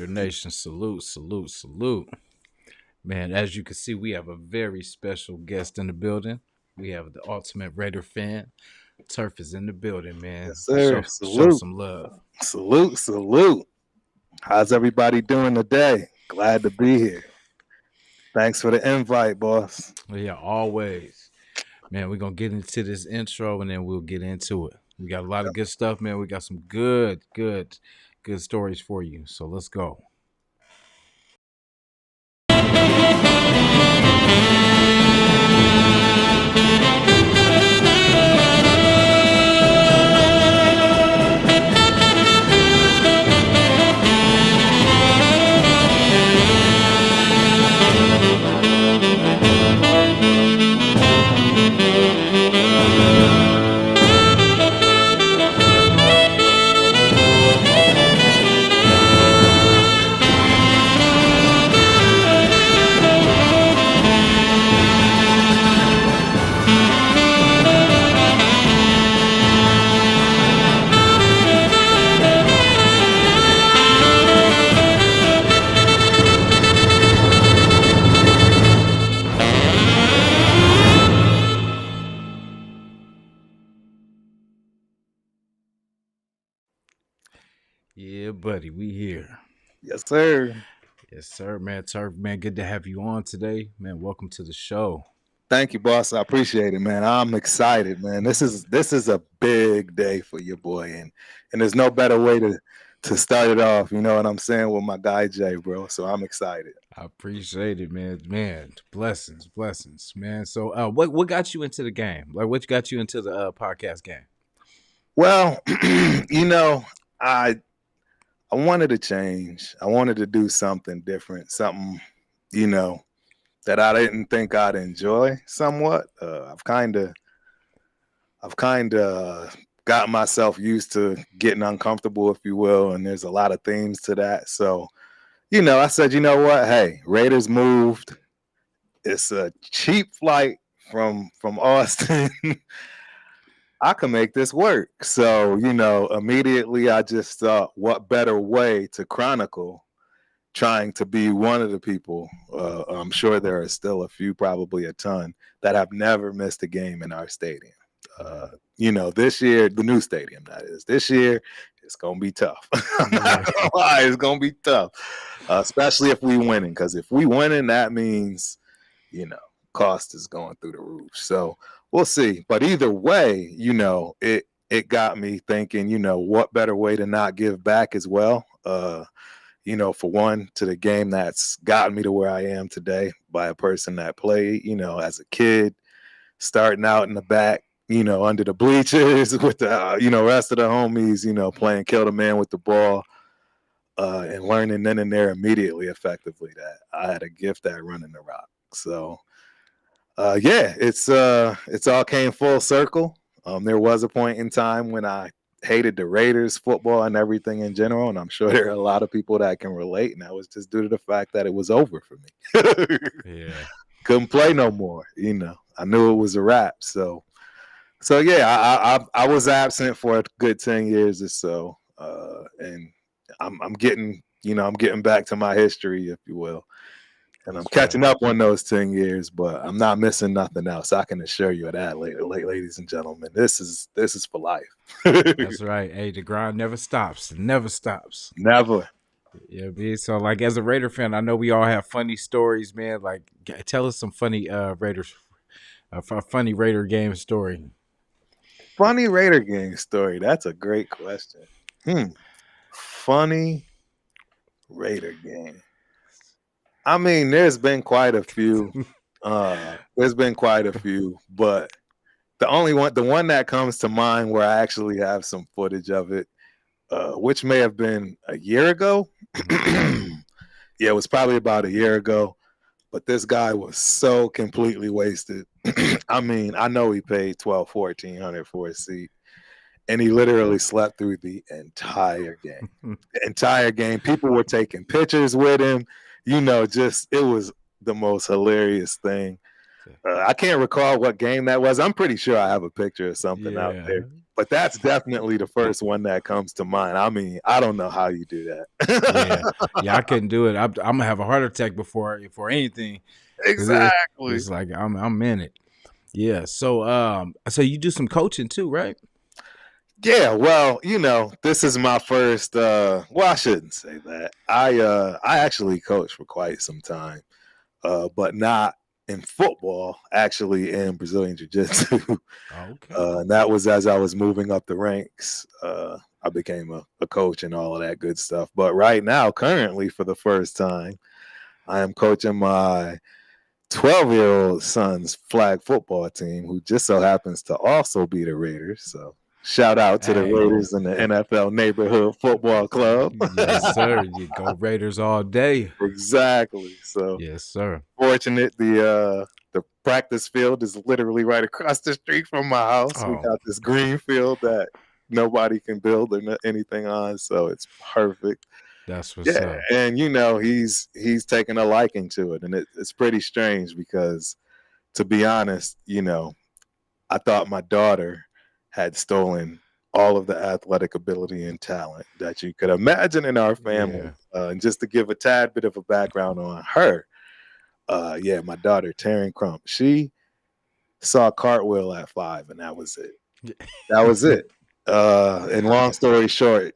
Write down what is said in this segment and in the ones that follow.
Raider Nation, salute, salute, salute. Man, as you can see, we have a very special guest in the building. We have the ultimate Raider fan. Turf is in the building, man. Yes, sir. Show Salute. some love. Salute. Salute. How's everybody doing today? Glad to be here. Thanks for the invite, boss. Yeah, always. Man, we're gonna get into this intro and then we'll get into it. We got a lot of good stuff, man. We got some good stories for you. So let's go. Yeah, buddy, we here. Yes, sir. Yes, sir, man. Turf, man, good to have you on today. Man, welcome to the show. Thank you, boss. I appreciate it, man. I'm excited, man. This is a big day for your boy, and there's no better way to start it off. You know what I'm saying, with my guy Jay, bro. So I'm excited. I appreciate it, man. Man, blessings, man. So, what got you into the game? Like, what got you into the podcast game? Well, you know, I wanted to change. I wanted to do something different, something, you know, that I didn't think I'd enjoy somewhat. I've kind of got myself used to getting uncomfortable, if you will, and there's a lot of themes to that. So, I said, you know what? Hey, Raiders moved. It's a cheap flight from Austin. I can make this work. So, immediately I just thought, what better way to chronicle trying to be one of the people. I'm sure there are still a few, probably a ton, that have never missed a game in our stadium. This year, the new stadium, that is. This year, it's going to be tough. I'm not going to lie, it's going to be tough, especially if we winning. Because if we winning, that means, cost is going through the roof. So we'll see. But either way, it got me thinking, what better way to not give back as well? For one, to the game that's gotten me to where I am today by a person that played, as a kid, starting out in the back, under the bleachers with the, rest of the homies, playing kill the man with the ball, and learning then and there immediately, effectively, that I had a gift at running the rock. So, it's all came full circle. There was a point in time when I hated the Raiders, football, and everything in general, and I'm sure there are a lot of people that can relate, and that was just due to the fact that it was over for me. Yeah. Couldn't play no more. I knew it was a wrap. So yeah, I was absent for a good 10 years or so, and I'm getting back to my history, if you will. And I'm catching up on those 10 years, but I'm not missing nothing else. I can assure you of that, ladies and gentlemen. This is for life. That's right. Hey, the grind never stops. It never stops. Never. Yeah, B. So, like, as a Raider fan, I know we all have funny stories, man. Like, tell us some funny funny Raider game story. Funny Raider game story. That's a great question. Funny Raider game. I mean, there's been quite a few. But the one that comes to mind where I actually have some footage of it, which may have been a year ago. Yeah, it was probably about a year ago. But this guy was so completely wasted. I mean, I know he paid $1,200-$1,400 for a seat, and he literally slept through the entire game. The entire game. People were taking pictures with him. It was the most hilarious thing. I can't recall what game that was. I'm pretty sure I have a picture or something out there. But that's definitely the first one that comes to mind. I mean, I don't know how you do Yeah, that. yeah, I couldn't do it. I'm gonna have a heart attack before anything, because Exactly. it's like I'm in it. Yeah. So you do some coaching too, right? Yeah, well, this is my first well, I shouldn't say that. I actually coached for quite some time. But not in football, actually in Brazilian Jiu-Jitsu. Okay. And that was as I was moving up the ranks. I became a coach and all of that good stuff. But right now, currently, for the first time, I am coaching my 12-year-old son's flag football team, who just so happens to also be the Raiders. So shout out to the Hey. Raiders and the NFL Neighborhood Football Club. Yes, sir. You go Raiders all day. Exactly. So Yes, sir. fortunate the practice field is literally right across the street from my house. We Oh, got this green field that nobody can build or anything on, so it's perfect. that's what's Yeah, up. and he's taken a liking to it, and it's pretty strange because, to be honest, I thought my daughter had stolen all of the athletic ability and talent that you could imagine in our family. Yeah. And just to give a tad bit of a background on her, yeah, my daughter, Taryn Crump, she saw a cartwheel at 5, and that was it. That was it. And long story short,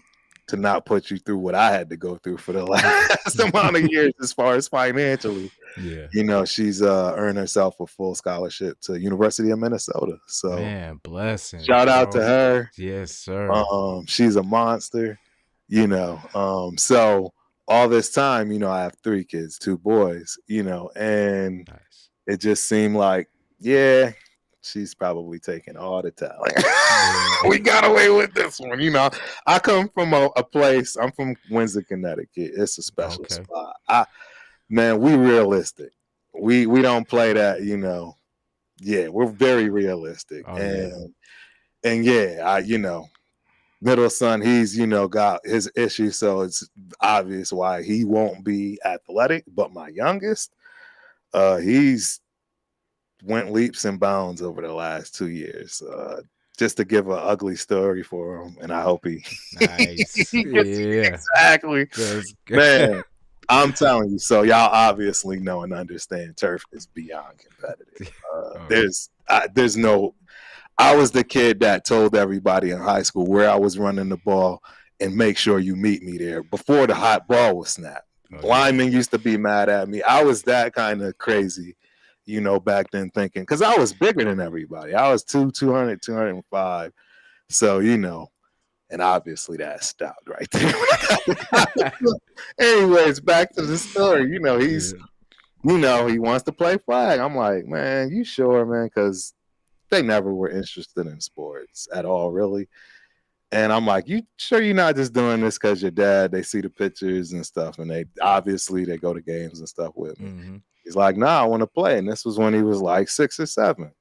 to not put you through what I had to go through for the last amount of years as far as financially, Yeah. she's earned herself a full scholarship to University of Minnesota. So Man, blessings, shout out to bro. her. Yes, sir. She's a monster, so all this time, I have 3 kids, 2 boys, and Nice. it just seemed like, yeah, she's probably taking all the talent. Yeah. We got away with this one. I come from a place, I'm from Windsor, Connecticut. It's a special Okay. spot. Man, we realistic. We don't play that, Yeah, we're very realistic. Oh yeah. And yeah, middle son, he's, got his issues, so it's obvious why he won't be athletic. But my youngest, he's went leaps and bounds over the last 2 years. Just to give an ugly story for him, and I hope he Nice. he gets Yeah. exactly. That's good. Man, I'm telling you. So y'all obviously know and understand turf is beyond competitive. There's no. I was the kid that told everybody in high school where I was running the ball and make sure you meet me there before the hot ball was snapped. Linemen used to be mad at me. I was that kind of crazy, back then, thinking, because I was bigger than everybody. I was 200, 205. So, and obviously that stopped right there. Anyways, back to the story. He wants to play flag. I'm like, man, you sure, man? Because they never were interested in sports at all, really. And I'm like, you sure you're not just doing this because your dad, they see the pictures and stuff, and they go to games and stuff with me. Mm-hmm. He's like, nah, I want to play. And this was when he was like 6 or 7.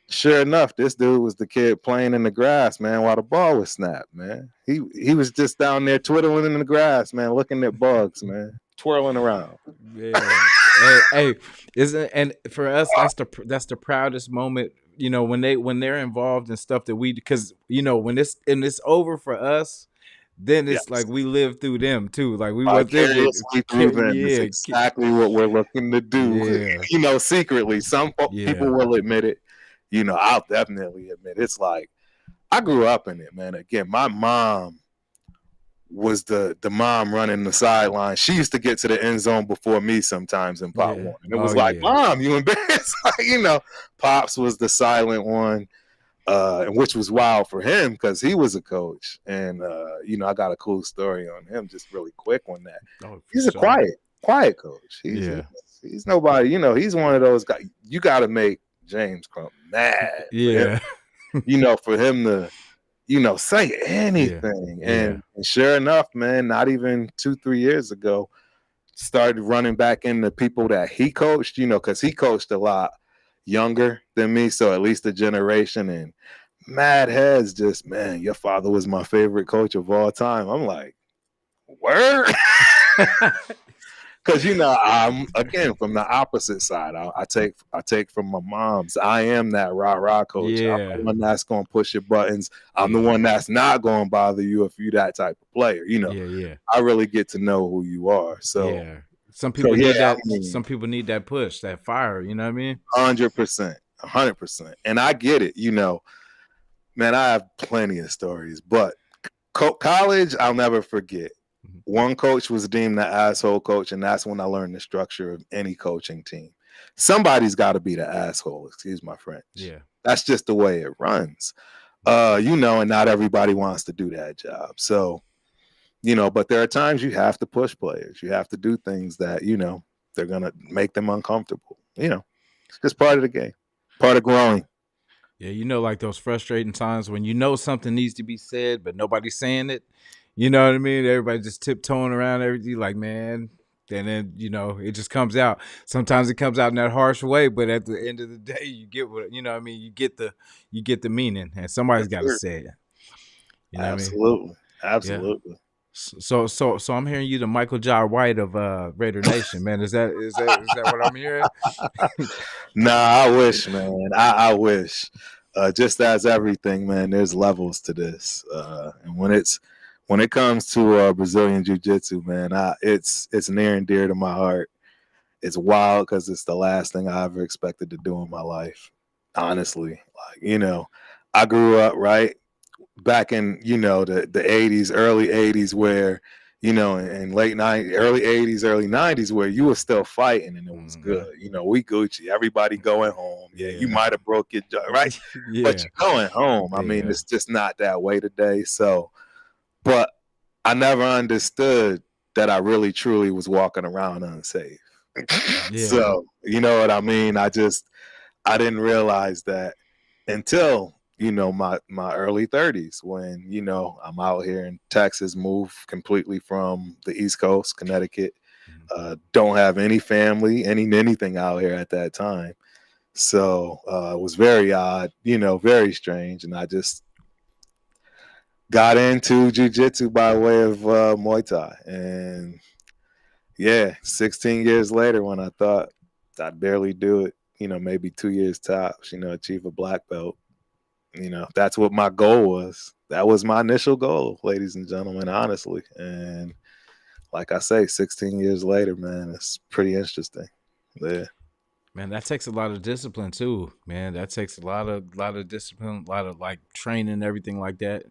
Sure enough, this dude was the kid playing in the grass, man, while the ball was snapped, man. He was just down there twiddling in the grass, man, looking at bugs, man, twirling around. Yeah. Hey, isn't, and for us that's the proudest moment, when they're involved in stuff that we, because when it's over for us, then it's Yes. like we live through them too. Like we want them Vicariously through them is exactly what we're looking to do. Yeah. Secretly, some people will admit it. I'll definitely admit it's like I grew up in it, man. Again, my mom was the mom running the sideline. She used to get to the end zone before me sometimes in Pop 1. And it was like, Mom, you embarrassed? Pops was the silent one, which was wild for him because he was a coach. And, I got a cool story on him, just really quick on that. He's a quiet coach. He's nobody, he's one of those guys. You got to make James Crump mad. Yeah. For him to, say anything. And sure enough, man, not even 2-3 years ago, started running back into people that he coached, because he coached a lot younger than me. So at least a generation. And mad heads just, man, your father was my favorite coach of all time. I'm like, word? because I'm again from the opposite side. I take from my mom's. I am that rah coach. I'm Yeah, the one that's gonna push your buttons. I'm the yeah, one that's not gonna bother you if you that type of player. yeah, yeah, I really get to know who you are. So yeah. Some so people yeah, need I that. mean, Some people need that push, that fire. You know what I mean? 100%, 100%, and I get it. Man, I have plenty of stories, but college, I'll never forget. Mhm. One coach was deemed the asshole coach, and that's when I learned the structure of any coaching team. Somebody's got to be the asshole. Excuse my French. Yeah, That's just the way it runs. And not everybody wants to do that job. So, but there are times you have to push players. You have to do things that they're gonna make them uncomfortable. It's just part of the game, part of growing. yeah. Like those frustrating times when something needs to be said, but nobody's saying it. You know what I mean? Everybody just tiptoeing around everything, like man. And then it just comes out. Sometimes it comes out in that harsh way, but at the end of the day, you get what you know. What I mean, you get the meaning, and somebody's Yes, got to sir. say it. You know what I mean? Absolutely, Yeah. absolutely. So I'm hearing you the Michael Jai White of Raider Nation, man. Is that what I'm hearing? Nah, I wish, man. I wish. Just as everything, man, there's levels to this. And when it comes to Brazilian jiu-jitsu, man, it's near and dear to my heart. It's wild because it's the last thing I ever expected to do in my life. Honestly, I grew up right back in the 80s, early 80s, where in late 90s, early 80s, early 90s, where you were still fighting and it was good. Mhm. We Gucci, everybody going home. Yeah, you Yeah. might have broke your jaw, right? But Yeah. you're going home. I mean, Yeah. it's just not that way today. So, but I never understood that I really truly was walking around unsafe. Yeah. So, you know what I mean? I didn't realize that until my early 30s, when I'm out here in Texas, moved completely from the East Coast, Connecticut. Mhm. Don't have any family, anything out here at that time. So it was very odd, very strange, and I just got into jujitsu by way of Muay Thai. And yeah, 16 years later, when I thought I'd barely do it, maybe 2 years tops, achieve a black belt. That's what my goal was. That was my initial goal, ladies and gentlemen, honestly. And like I say, 16 years later, man, it's pretty interesting. Yeah. Man, that takes a lot of discipline too, man. That takes a lot of discipline, a lot of like training, everything like that.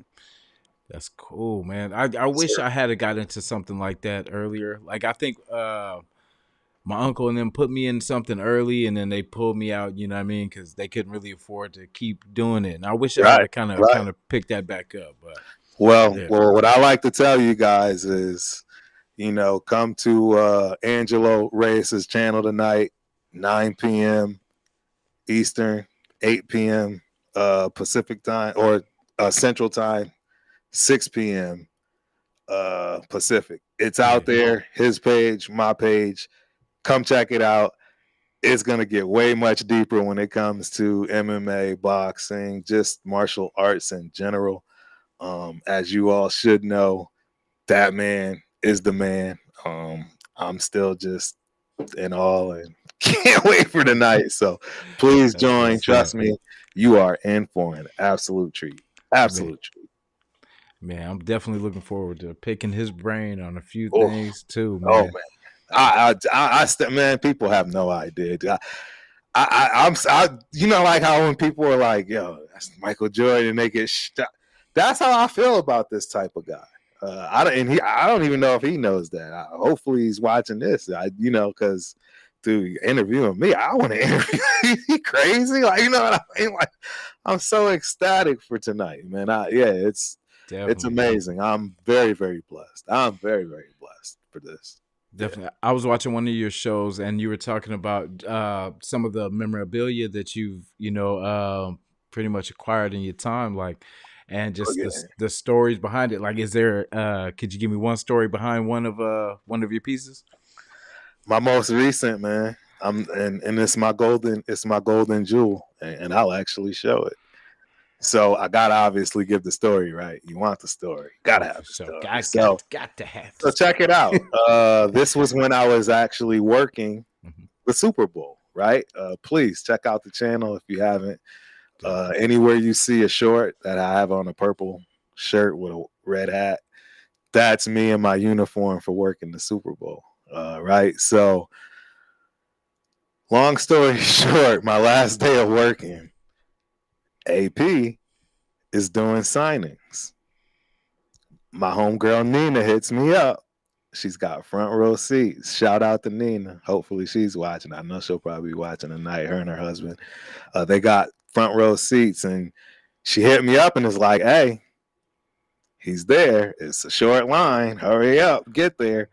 That's cool, man. I wish Sir. I had got into something like that earlier. Like I think my uncle and them put me in something early, and then they pulled me out. You know what I mean? Because they couldn't really afford to keep doing it. And I wish I Right. had kind of Right. kind of picked that back up. But yeah, What I like to tell you guys is, come to Angelo Reyes's channel tonight, 9 p.m. Eastern, 8 p.m. Pacific time, or Central time, 6 p.m. Pacific. It's yeah, out there. His page, my page. Come check it out. It's gonna get way much deeper when it comes to MMA, boxing, just martial arts in general. As you all should know, that man is the man. I'm still just in awe and can't wait for tonight. So please that's join. what's Trust up, me, you are in for an absolute treat. man. Absolute treat. Man, I'm definitely looking forward to picking his brain on a few Oh, things too, oh man. man. Man, people have no idea. Like how when people are like, "Yo, that's Michael Jordan," and they get shot. That's how I feel about this type of guy. I don't even know if he knows that. Hopefully, he's watching this. Because dude, interviewing me, I want to interview. He crazy, like what I mean. Like, I'm so ecstatic for tonight, man. It's Definitely. amazing. I'm very, very blessed. I'm very, very blessed for this. Yeah. Definitely. I was watching one of your shows and you were talking about some of the memorabilia that you've pretty much acquired in your time, like, and Oh, just the yeah. the stories behind it. Like, is there could you give me one story behind one of your pieces? My most recent, man. And it's my golden jewel, and I'll actually show it. So I gotta obviously give the story, right? You want the story, gotta Oh, have for the sure. story. Got to have the So check it story. out. This was when I was actually working Mhm. the Super Bowl, right? Please check out the channel if you haven't. Definitely. Anywhere you see a short that I have on a purple shirt with a red hat, that's me in my uniform for working the Super Bowl. Right. So, long story short, my last day of working, AP is doing signings. My homegirl Nina hits me up. She's got front row seats. Shout out to Nina. Hopefully she's watching. I know she'll probably be watching tonight. Her and her husband. They got front row seats, and she hit me up and is like, "Hey, he's there. It's a short line. Hurry up, get there."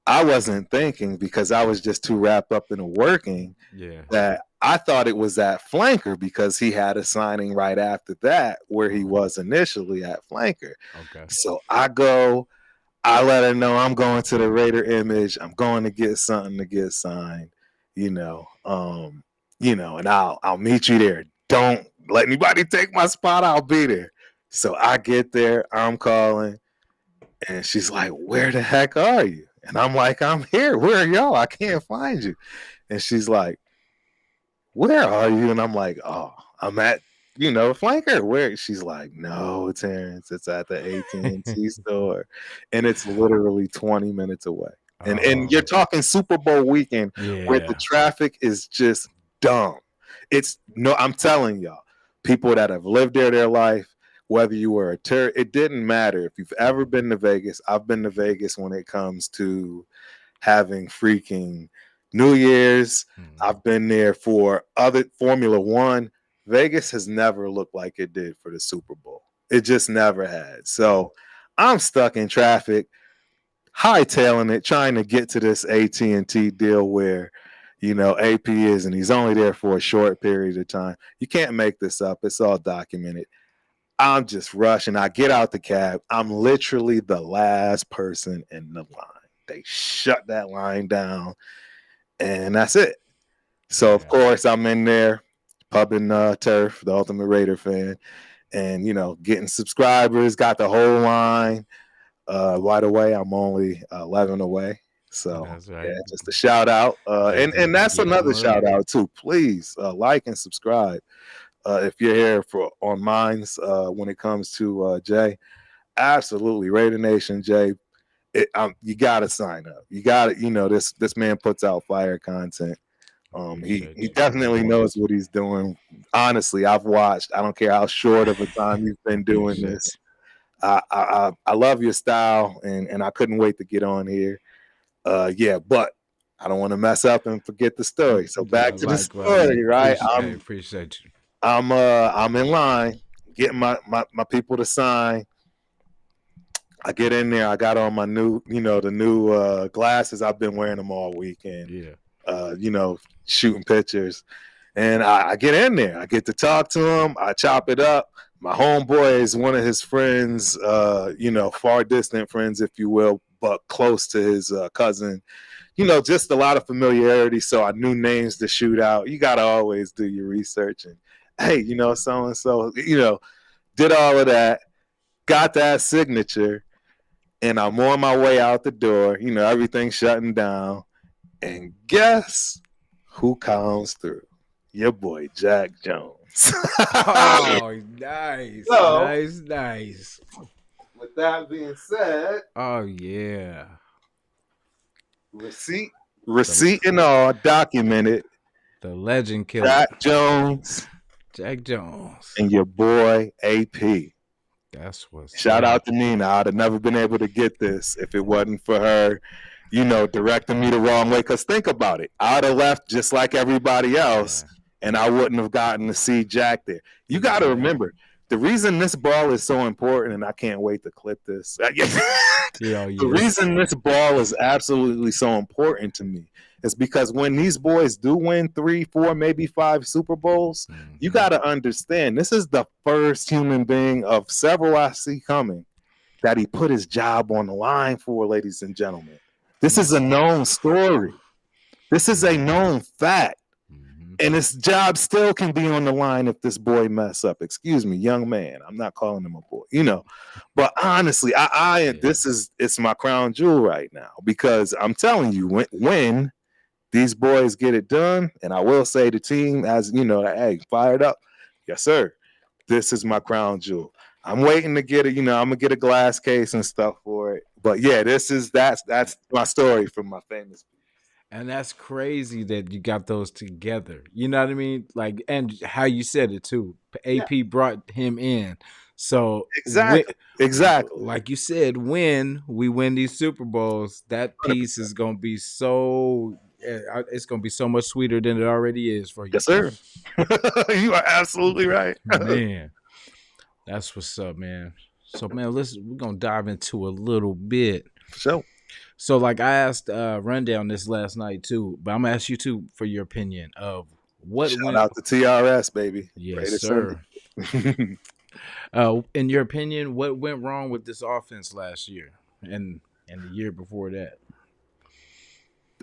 I wasn't thinking because I was just too wrapped up in the working Yeah. that I thought it was at flanker because he had a signing right after that where he was initially at flanker. Okay. So I go, I let her know I'm going to the Raider image. I'm going to get something to get signed, you know. And I'll meet you there. Don't let anybody take my spot. I'll be there. So I get there, I'm calling, and she's like, "Where the heck are you?" And I'm like, "I'm here. Where are y'all? I can't find you." And she's like, "Where are you?" And I'm like, "Oh, I'm at, flanker." Where? She's like, "No, Terrence, it's at the AT&T store, and it's literally 20 minutes away." And you're Oh, talking Super Bowl weekend where the yeah. traffic is just dumb. It's no, I'm telling y'all, people that have lived there their life, whether you were a tourist, it didn't matter. If you've ever been to Vegas, I've been to Vegas when it comes to having freaking New Year's. Mhm. I've been there for other Formula One. Vegas has never looked like it did for the Super Bowl. It just never had. So I'm stuck in traffic, hightailing it, trying to get to this AT&T deal where, AP is, and he's only there for a short period of time. You can't make this up. It's all documented. I'm just rushing. I get out the cab. I'm literally the last person in the line. They shut that line down, and that's it. So of Yeah. course I'm in there, pubbing turf, the Ultimate Raider fan, and getting subscribers. Got the whole line. Right away, I'm only 11 away. So That's right. yeah, just a shout out, and that's Get them another shout early. out too. Please like and subscribe if you're here for on mines when it comes to Jay. Absolutely, Raider Nation, Jay. You got to sign up. You got to, this man puts out fire content. He Appreciate you. definitely knows what he's doing. Honestly, I've watched. I don't care how short of a time you've been doing Appreciate this. I love your style, and I couldn't wait to get on here. Yeah, but I don't want to mess up and forget the story. you. So back Yeah, to the likewise. story, right? Appreciate you. I'm in line getting my people to sign. I get in there. I got on my new, the new glasses. I've been wearing them all weekend. Yeah. Shooting pictures, and I get in there. I get to talk to him. I chop it up. My homeboy is one of his friends, far distant friends, if you will, but close to his cousin. Just a lot of familiarity. So I knew names to shoot out. You got to always do your research. And hey, so and so, did all of that, got that signature, and I'm on my way out the door. Everything shutting down. And guess who comes through? Your boy Jack Jones. Oh, nice, So, nice, nice. with that being said, Oh yeah. receipt, The receipt and all documented. the legend killer, Jack Jones Jack Jones. and your boy AP. That's what's Shout out up. to Nina. I'd have never been able to get this if it wasn't for her, directing me the wrong way. Because think about it. I'd have left just like everybody else, Yeah. and I wouldn't have gotten to see Jack there. You got to Exactly. remember, the reason this ball is so important, and I can't wait to clip this. Yeah. Oh, The yes. reason this ball is absolutely so important to me is because when these boys do win 3, 4, maybe 5 Super Bowls, you Mm-hmm. got to understand this is the first human being of several I see coming that he put his job on the line for, ladies and gentlemen. This is a known story. This is a Yeah. known fact. Mm-hmm. And his job still can be on the line if this boy mess up. Excuse me, young man. I'm not calling him a boy, But honestly, I Yeah. this is it's my crown jewel right now because I'm telling you, when these boys get it done, and I will say the team, as hey, fired up, yes sir. This is my crown jewel. I'm waiting to get it. I'm gonna get a glass case and stuff for it. But yeah, that's my story from my famous. And that's crazy that you got those together. You know what I mean? Like, and how you said it too. Yeah, AP brought him in. So when, exactly, exactly. like you said, when we win these Super Bowls, that piece 100%. is gonna be so. It's gonna be so much sweeter than it already is for you, Yes, sir. You are absolutely right. man. That's what's up, man. So, man, we're gonna dive into a little bit. For sure. So, like I asked Rundown this last night too, but I'm gonna ask you too for your opinion of what Shout went. out to TRS, baby. Yes, Rated Sunday. sir. In your opinion, what went wrong with this offense last year and the year before that?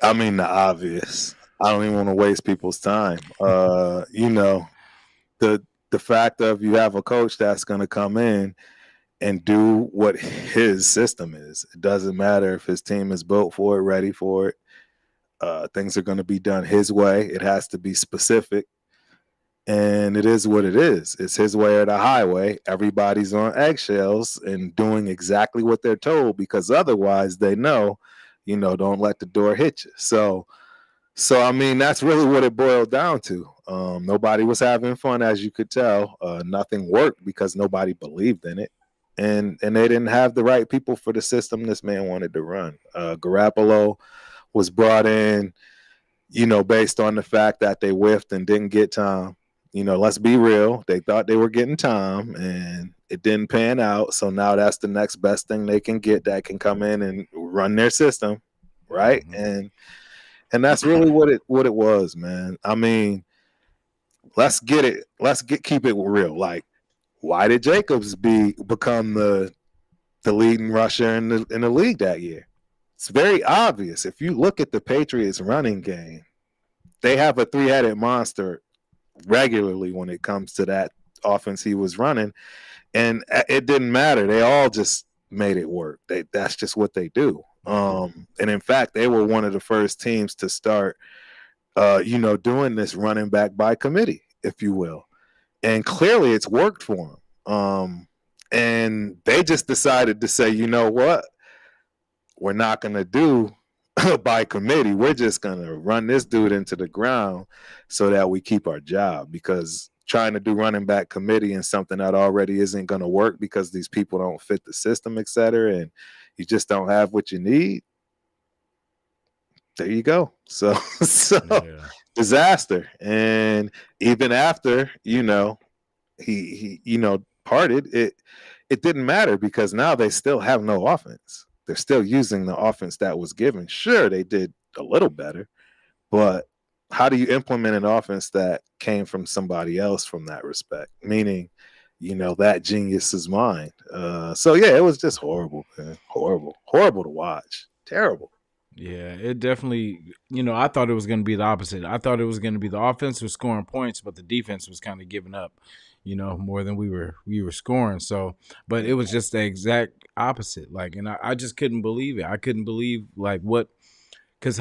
I mean, the obvious. I don't even want to waste people's time. The fact of you have a coach that's going to come in and do what his system is. It doesn't matter if his team is built for it, ready for it. Things are going to be done his way. It has to be specific. And it is what it is. It's his way or the highway. Everybody's on eggshells and doing exactly what they're told because otherwise they know, don't let the door hit you. So I mean, that's really what it boiled down to. Nobody was having fun, as you could tell. Nothing worked because nobody believed in it, and they didn't have the right people for the system this man wanted to run. Garoppolo was brought in, based on the fact that they whiffed and didn't get time. Let's be real. They thought they were getting time and it didn't pan out. So now that's the next best thing they can get that can come in and run their system. Right. Mm-hmm. And that's really what it was, man. I mean, let's get it. Keep it real. Like, why did Jacobs become the leading rusher in the league that year? It's very obvious. If you look at the Patriots running game, they have a three-headed monster regularly when it comes to that offense he was running, and it didn't matter. They all just made it work. That's just what they do. And in fact, they were one of the first teams to start, doing this running back by committee, if you will. And clearly, it's worked for them. And they just decided to say, you know what, we're not going to do by committee. We're just going to run this dude into the ground so that we keep our job, because trying to do running back committee and something that already isn't going to work because these people don't fit the system, et cetera, and you just don't have what you need. There you go. So Yeah. disaster. And even after, he parted, it didn't matter because now they still have no offense. They're still using the offense that was given. Sure, they did a little better, but how do you implement an offense that came from somebody else from that respect? Meaning, that genius's mind. So yeah, it was just horrible, man. Horrible to watch. Terrible. Yeah, it definitely, I thought it was going to be the opposite. I thought it was going to be the offense was scoring points, but the defense was kind of giving up, more than we were scoring. So, but it was just the exact opposite. Like, and I just couldn't believe it. I couldn't believe like what, because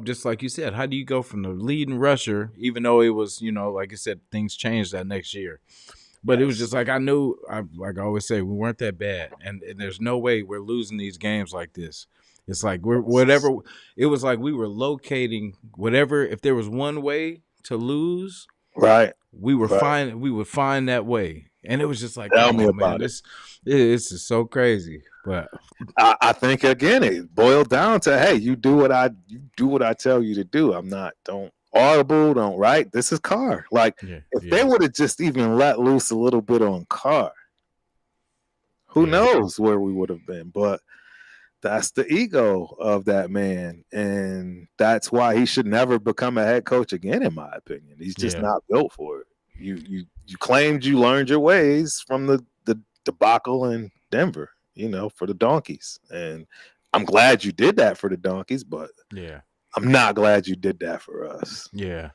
just like you said, how do you go from the leading rusher, even though it was, like I said, things changed that next year. But it was just like I knew, like I always say, we weren't that bad, and there's no way we're losing these games like this. It's like we're whatever. It was like we were locating whatever. If there was one way to lose, Right. we were Right. fine. We would find that way, and it was just like, Tell come me on, man, about it. this is so crazy. But I think again it boiled down to, hey, you do what I tell you to do. Don't audible, don't write. This is Carr. Like, yeah, if they yeah, would have just even let loose a little bit on Carr, who yeah, knows where we would have been. But that's the ego of that man, and that's why he should never become a head coach again, in my opinion. He's just yeah, not built for it. You claimed you learned your ways from the debacle in Denver, for the Donkeys, and I'm glad you did that for the Donkeys, but yeah, I'm not glad you did that for us. yeah.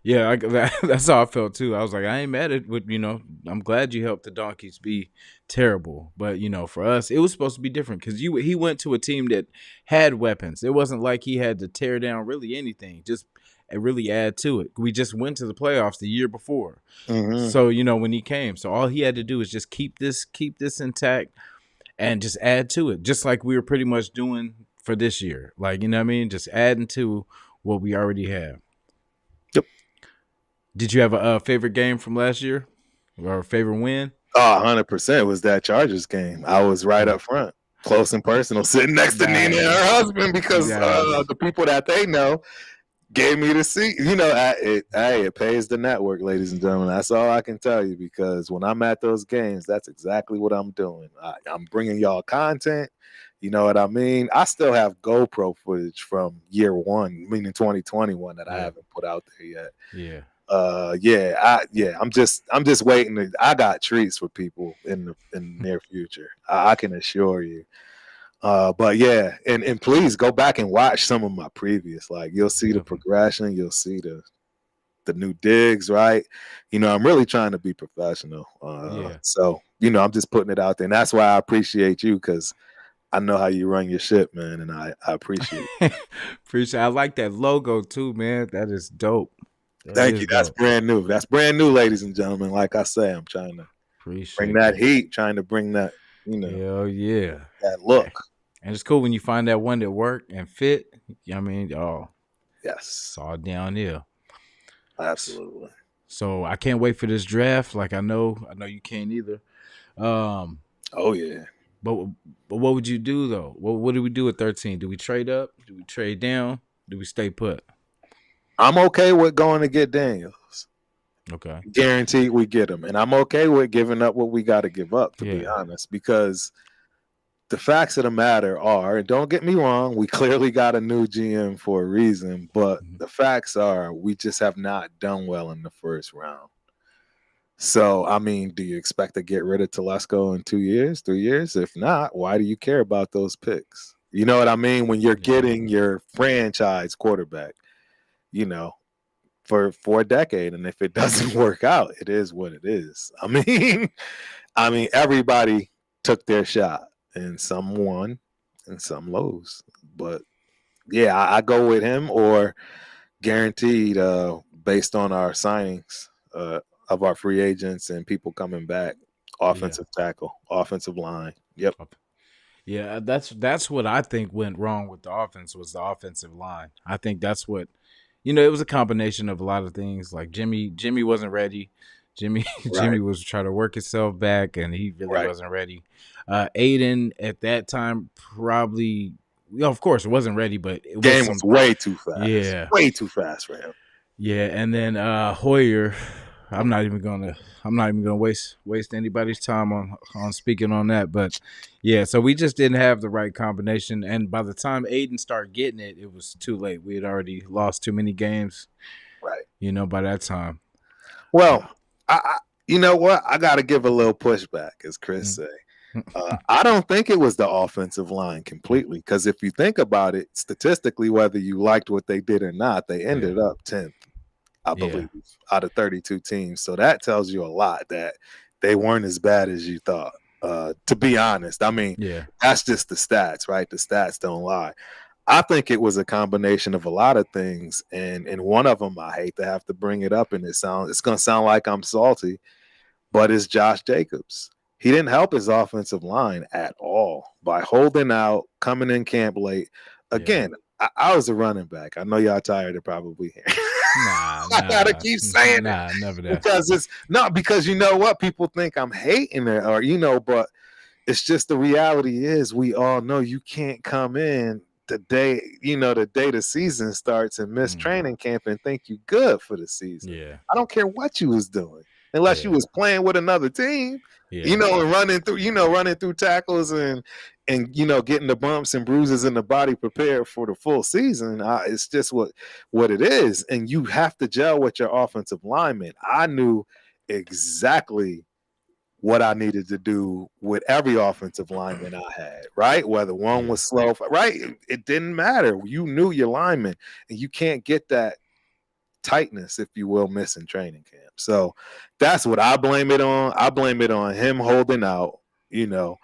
Yeah, that's how I felt too. I was like, I ain't mad at what I'm glad you helped the Donkeys be terrible, but for us, it was supposed to be different because he went to a team that had weapons. It wasn't like he had to tear down really anything, just really add to it. We just went to the playoffs the year before, Mm-hmm. so when he came, so all he had to do is just keep this intact and just add to it, just like we were pretty much doing for this year. Like what I mean, just adding to what we already have. Yep. Did you have a favorite game from last year or a favorite win? Oh, 100% was that Chargers game. I was right Oh, up front, close and personal, sitting next to Nina and her nice, husband because nice. the people that they know gave me the seat. It pays the network, ladies and gentlemen. That's all I can tell you because when I'm at those games, that's exactly what I'm doing. I'm bringing y'all content. You know what I mean? I still have GoPro footage from year one, meaning 2021, that I Yeah, haven't put out there yet. yeah, I'm just waiting. I got treats for people in the near future. I can assure you. But yeah, and please go back and watch some of my previous. Like you'll see the definitely. progression, you'll see the new digs, right? I'm really trying to be professional. Yeah. So I'm just putting it out there, and that's why I appreciate you because I know how you run your shit, man, and I appreciate it. Appreciate. I like that logo too, man. That is dope. That Thank you. is That's dope. brand new. That's brand new, ladies and gentlemen. Like I say, I'm trying to bring Appreciate that that. heat, trying to bring that, Hell yeah. that look. And it's cool when you find that one that work and fit. I mean, Yes, it's all downhill. absolutely. So I can't wait for this draft. Like I know you can't either. Um, Oh yeah. but but what would you do though? What do we do at 13? Do we trade up? Do we trade down? Do we stay put? I'm okay with going to get Daniels. Okay. Guaranteed we get him. And I'm okay with giving up what we got to give up, to be Yeah. honest, because the facts of the matter are, and don't get me wrong, we clearly got a new GM for a reason, but Mhm. the facts are we just have not done well in the first round. So, I mean, do you expect to get rid of Telesco in 2 years, 3 years? If not, why do you care about those picks? You know what I mean? When you're Yeah. getting your franchise quarterback, you know, for a decade, and if it doesn't work out, it is what it is. I mean, everybody took their shot, and some won, and some lose. But yeah, I go with him or guaranteed, based on our signings of our free agents and people coming back. Yeah. Offensive tackle, offensive line. Yep. Yeah, that's what I think went wrong with the offense was the offensive line. I think that's what it was a combination of a lot of things. Like Jimmy wasn't ready. Jimmy Right. Jimmy was trying to work himself back and he really Right. wasn't ready. Aiden at that time probably of course it wasn't ready, but it was Game was some way too fast. yeah. Way too fast for him. Yeah, and then Hoyer, I'm not even gonna waste anybody's time on speaking on that. But yeah, so we just didn't have the right combination, and by the time Aiden started getting it, it was too late. We had already lost too many games, Right. by that time. Well, you know what? I got to give a little pushback, as Chris Mm. say. I don't think it was the offensive line completely because if you think about it, statistically, whether you liked what they did or not, they Yeah, ended up 10th, I yeah, believe, out of 32 teams. So that tells you a lot that they weren't as bad as you thought. To be honest, I mean, yeah, that's just the stats, right? The stats don't lie. I think it was a combination of a lot of things, and one of them, I hate to have to bring it up, and it's going to sound like I'm salty, but it's Josh Jacobs. He didn't help his offensive line at all by holding out, coming in camp late. yeah. Again, I was a running back. I know y'all tired of probably hearing. Nah, I gotta nah, keep saying it nah. Never that. because it's not because you know what people think I'm hating it or but it's just the reality is we all know you can't come in the day the season starts and miss Mm, training camp and think you good for the season. yeah, I don't care what you was doing unless you yeah, was playing with another team, yeah, and running through tackles and getting the bumps and bruises in the body prepared for the full season. It's just what it is, and you have to gel with your offensive lineman. I knew exactly what I needed to do with every offensive lineman I had, right? Whether one yeah, was slow, right? It didn't matter. You knew your lineman, and you can't get that tightness, if you will, missing training camp. So that's what I blame it on. I blame it on him holding out, you know,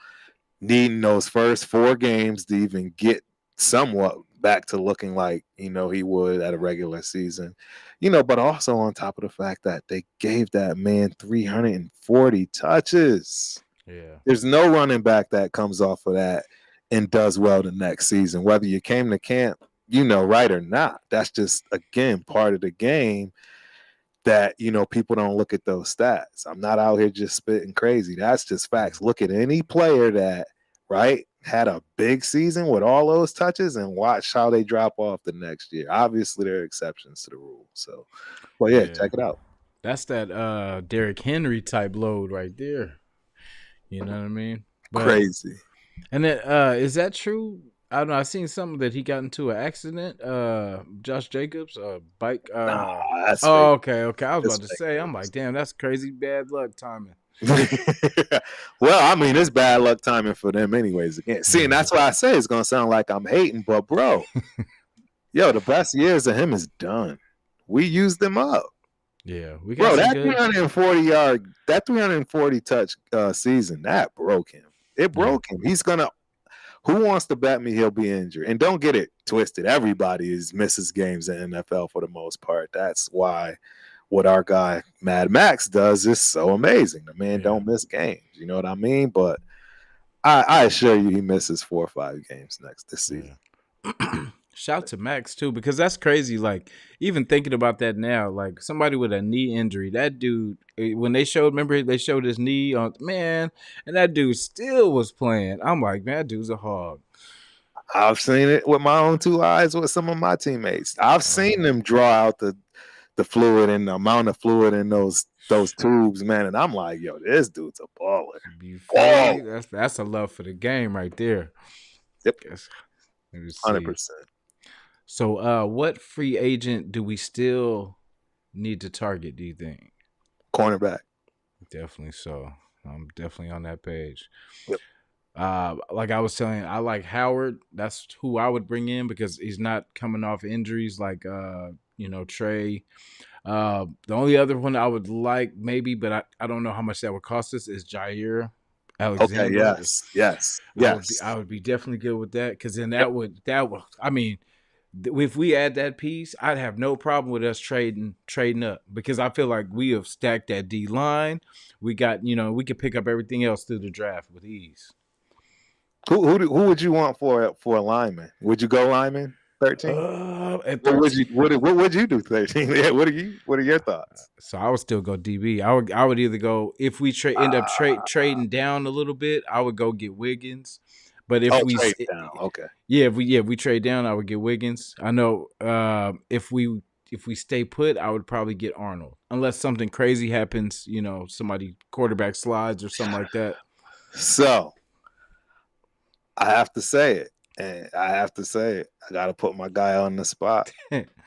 needing those first 4 games to even get somewhat back to looking like, he would at a regular season. But also on top of the fact that they gave that man 340 touches. Yeah. There's no running back that comes off of that and does well the next season, whether you came to camp, right or not. That's just, again, part of the game that, people don't look at those stats. I'm not out here just spitting crazy. That's just facts. Look at any player that, right, had a big season with all those touches and watch how they drop off the next year. Obviously, there are exceptions to the rule. So, well, yeah, Yeah. check it out. That's that Derrick Henry type load right there. You know what I mean? But Crazy. and then is that true? I don't know. I seen something that he got into an accident. Josh Jacobs, bike. Nah, that's fake. Oh, okay. I was That's about to fake say, I'm news. like, damn, that's crazy bad luck timing. Well, I mean, it's bad luck timing for them, anyways. Again, see, and Yeah. that's why I say it's gonna sound like I'm hating, but bro, the best years of him is done. We used them up. Yeah, we got Bro, some that good. 340 touch season, that broke him. It Yeah, broke him. He's gonna. Who wants to bet me he'll be injured? And don't get it twisted. Everybody misses games in NFL for the most part. That's why what our guy Mad Max does is so amazing. The man yeah, don't miss games. You know what I mean? But I assure you, he misses 4 or 5 games this season. yeah. Shout to Max too, because that's crazy. Like even thinking about that now, like somebody with a knee injury, that dude. When they showed, remember they showed his knee on man, and that dude still was playing. I'm like, man, that dude's a hog. I've seen it with my own 2 eyes with some of my teammates. I've seen them draw out the fluid and the amount of fluid in those tubes, man. And I'm like, yo, this dude's a baller. You feel me? That's a love for the game right there. Yep, Guess, let me see. 100%. So, what free agent do we still need to target? Do you think? Cornerback. Definitely so. I'm definitely on that page. Yep. Like I was telling, I like Howard. That's who I would bring in because he's not coming off injuries like Trey. The only other one I would like maybe, but I don't know how much that would cost us is Jair Okay. Alexander. Yes. I would be definitely good with that because then that would I mean if we add that piece, I'd have no problem with us trading up because I feel like we have stacked that D line. We got we could pick up everything else through the draft with ease. Who would you want for a lineman? Would you go lineman 13? At What would 13, you what would you do 13? Yeah, what are your thoughts? so I would still go DB. I would either go if we end up trading down a little bit. I would go get Wiggins, but if we Trade down. Okay. if we trade down, I would get Wiggins. I know if we stay put, I would probably get Arnold unless something crazy happens. Somebody quarterback slides or something like that. So I have to say it. And I have to say it. I got to put my guy on the spot.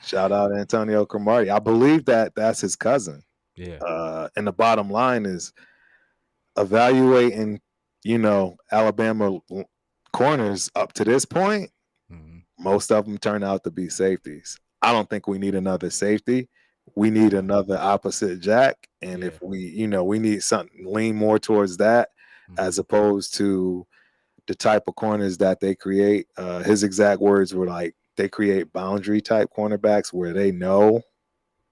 Shout out Antonio Cromartie. I believe that's his cousin. Yeah. And the bottom line is evaluating, Alabama corners up to this point. Mm-hmm. Most of them turn out to be safeties. I don't think we need another safety. We need another opposite jack. And if we need something lean more towards that as opposed to the type of corners that they create. His exact words were like, they create boundary type cornerbacks where they know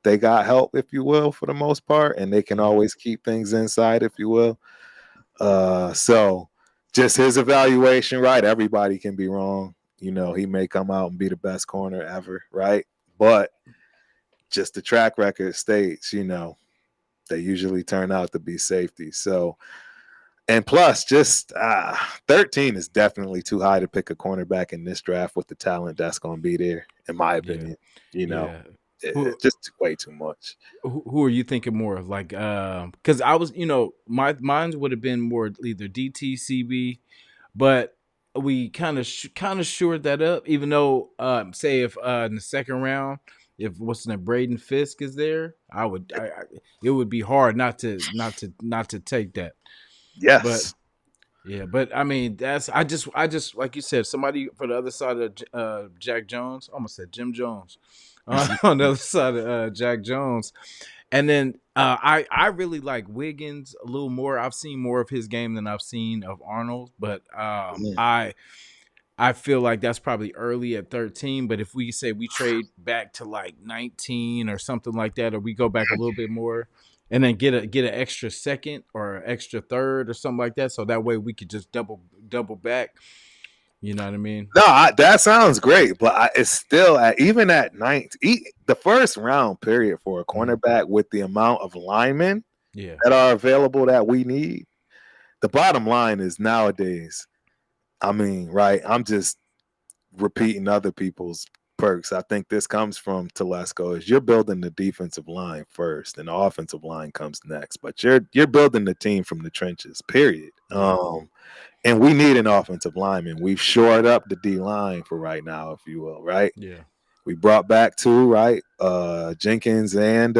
they got help, if you will, for the most part, and they can always keep things inside, if you will. So just his evaluation, right? Everybody can be wrong. He may come out and be the best corner ever, right? But just the track record states, they usually turn out to be safety. So, and plus, just 13 is definitely too high to pick a cornerback in this draft with the talent that's going to be there, in my opinion. Yeah. It's just way too much. Who are you thinking more of? Like, because I was, mine would have been more either DTCB, but we kind of shored that up. Even though, say if in the second round, if what's the name, Braden Fisk is there, it would be hard not to take that. Yes. But yeah, but I mean I just like you said, somebody for the other side of Jack Jones. I almost said Jim Jones. on the other side of Jack Jones. And then I really like Wiggins a little more. I've seen more of his game than I've seen of Arnold, but Yeah. I feel like that's probably early at 13. But if we say we trade back to like 19 or something like that, or we go back a little bit more, and then get an extra second or an extra third or something like that, so that way we could just double back. You know what I mean? No, that sounds great, but it's still even at 19, the first round period for a cornerback with the amount of linemen Yeah, that are available that we need. The bottom line is nowadays, I mean, right? I'm just repeating other people's perks. I think this comes from Telesco is you're building the defensive line first and the offensive line comes next, but you're building the team from the trenches, period. yeah, And we need an offensive lineman. We've shored up the D line for right now, if you will, right? yeah. We brought back two, right? Jenkins and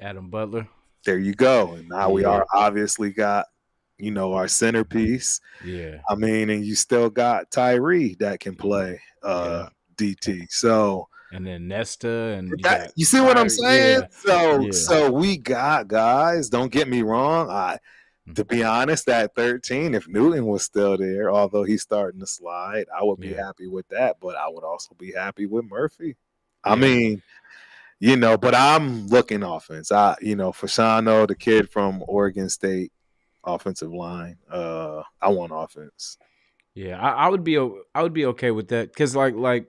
Adam Butler. there you go. And now we Yeah, are obviously got, our centerpiece. yeah, I mean, and you still got Tyree that can play yeah. DT. So And then Nesta, and you that got you see what I'm Tyree. saying? Yeah, So yeah. so we got guys, don't get me wrong. To be honest, at 13, if Newton was still there, although he's starting to slide, I would be Yeah, happy with that. But I would also be happy with Murphy. I yeah, mean, but I'm looking offense. Fasano, the kid from Oregon State, offensive line. I want offense. yeah. I would be okay with that because like like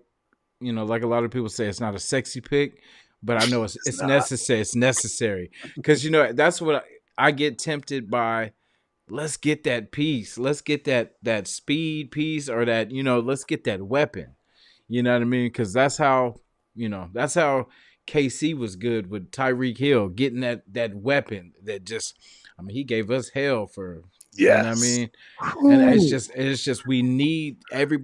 a lot of people say, it's not a sexy pick, but I know It's it's not. necessary. It's necessary because that's what I get tempted by. Let's get that piece. Let's get that speed piece, or that let's get that weapon. You know what I mean? Because that's how KC was good with Tyreek Hill, getting that weapon that just. I mean, he gave us hell for. You know what I Yes. mean? And Whew. it's just we need every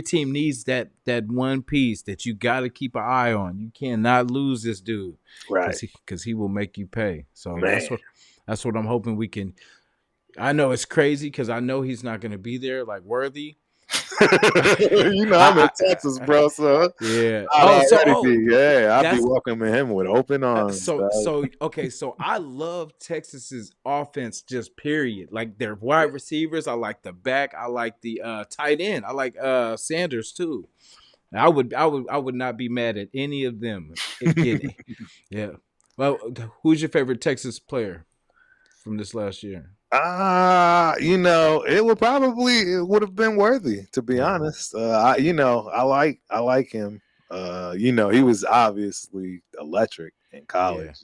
team needs that one piece that you got to keep an eye on. You cannot lose this dude Right. because he will make you pay. So Man. that's what I'm hoping we can. I know it's crazy because I know he's not going to be there like Worthy. I'm in I, Texas, bro. So yeah. I'd Oh, already be, yeah, I'd be that's welcoming him with open arms. so okay. So I love Texas's offense, just period. Like their wide receivers, I like the back, I like the tight end, I like Sanders too. I would not be mad at any of them. Yeah. Well, who's your favorite Texas player from this last year? It would have been worthy, to be Yeah. honest. I like him. He was obviously electric in Yeah. college,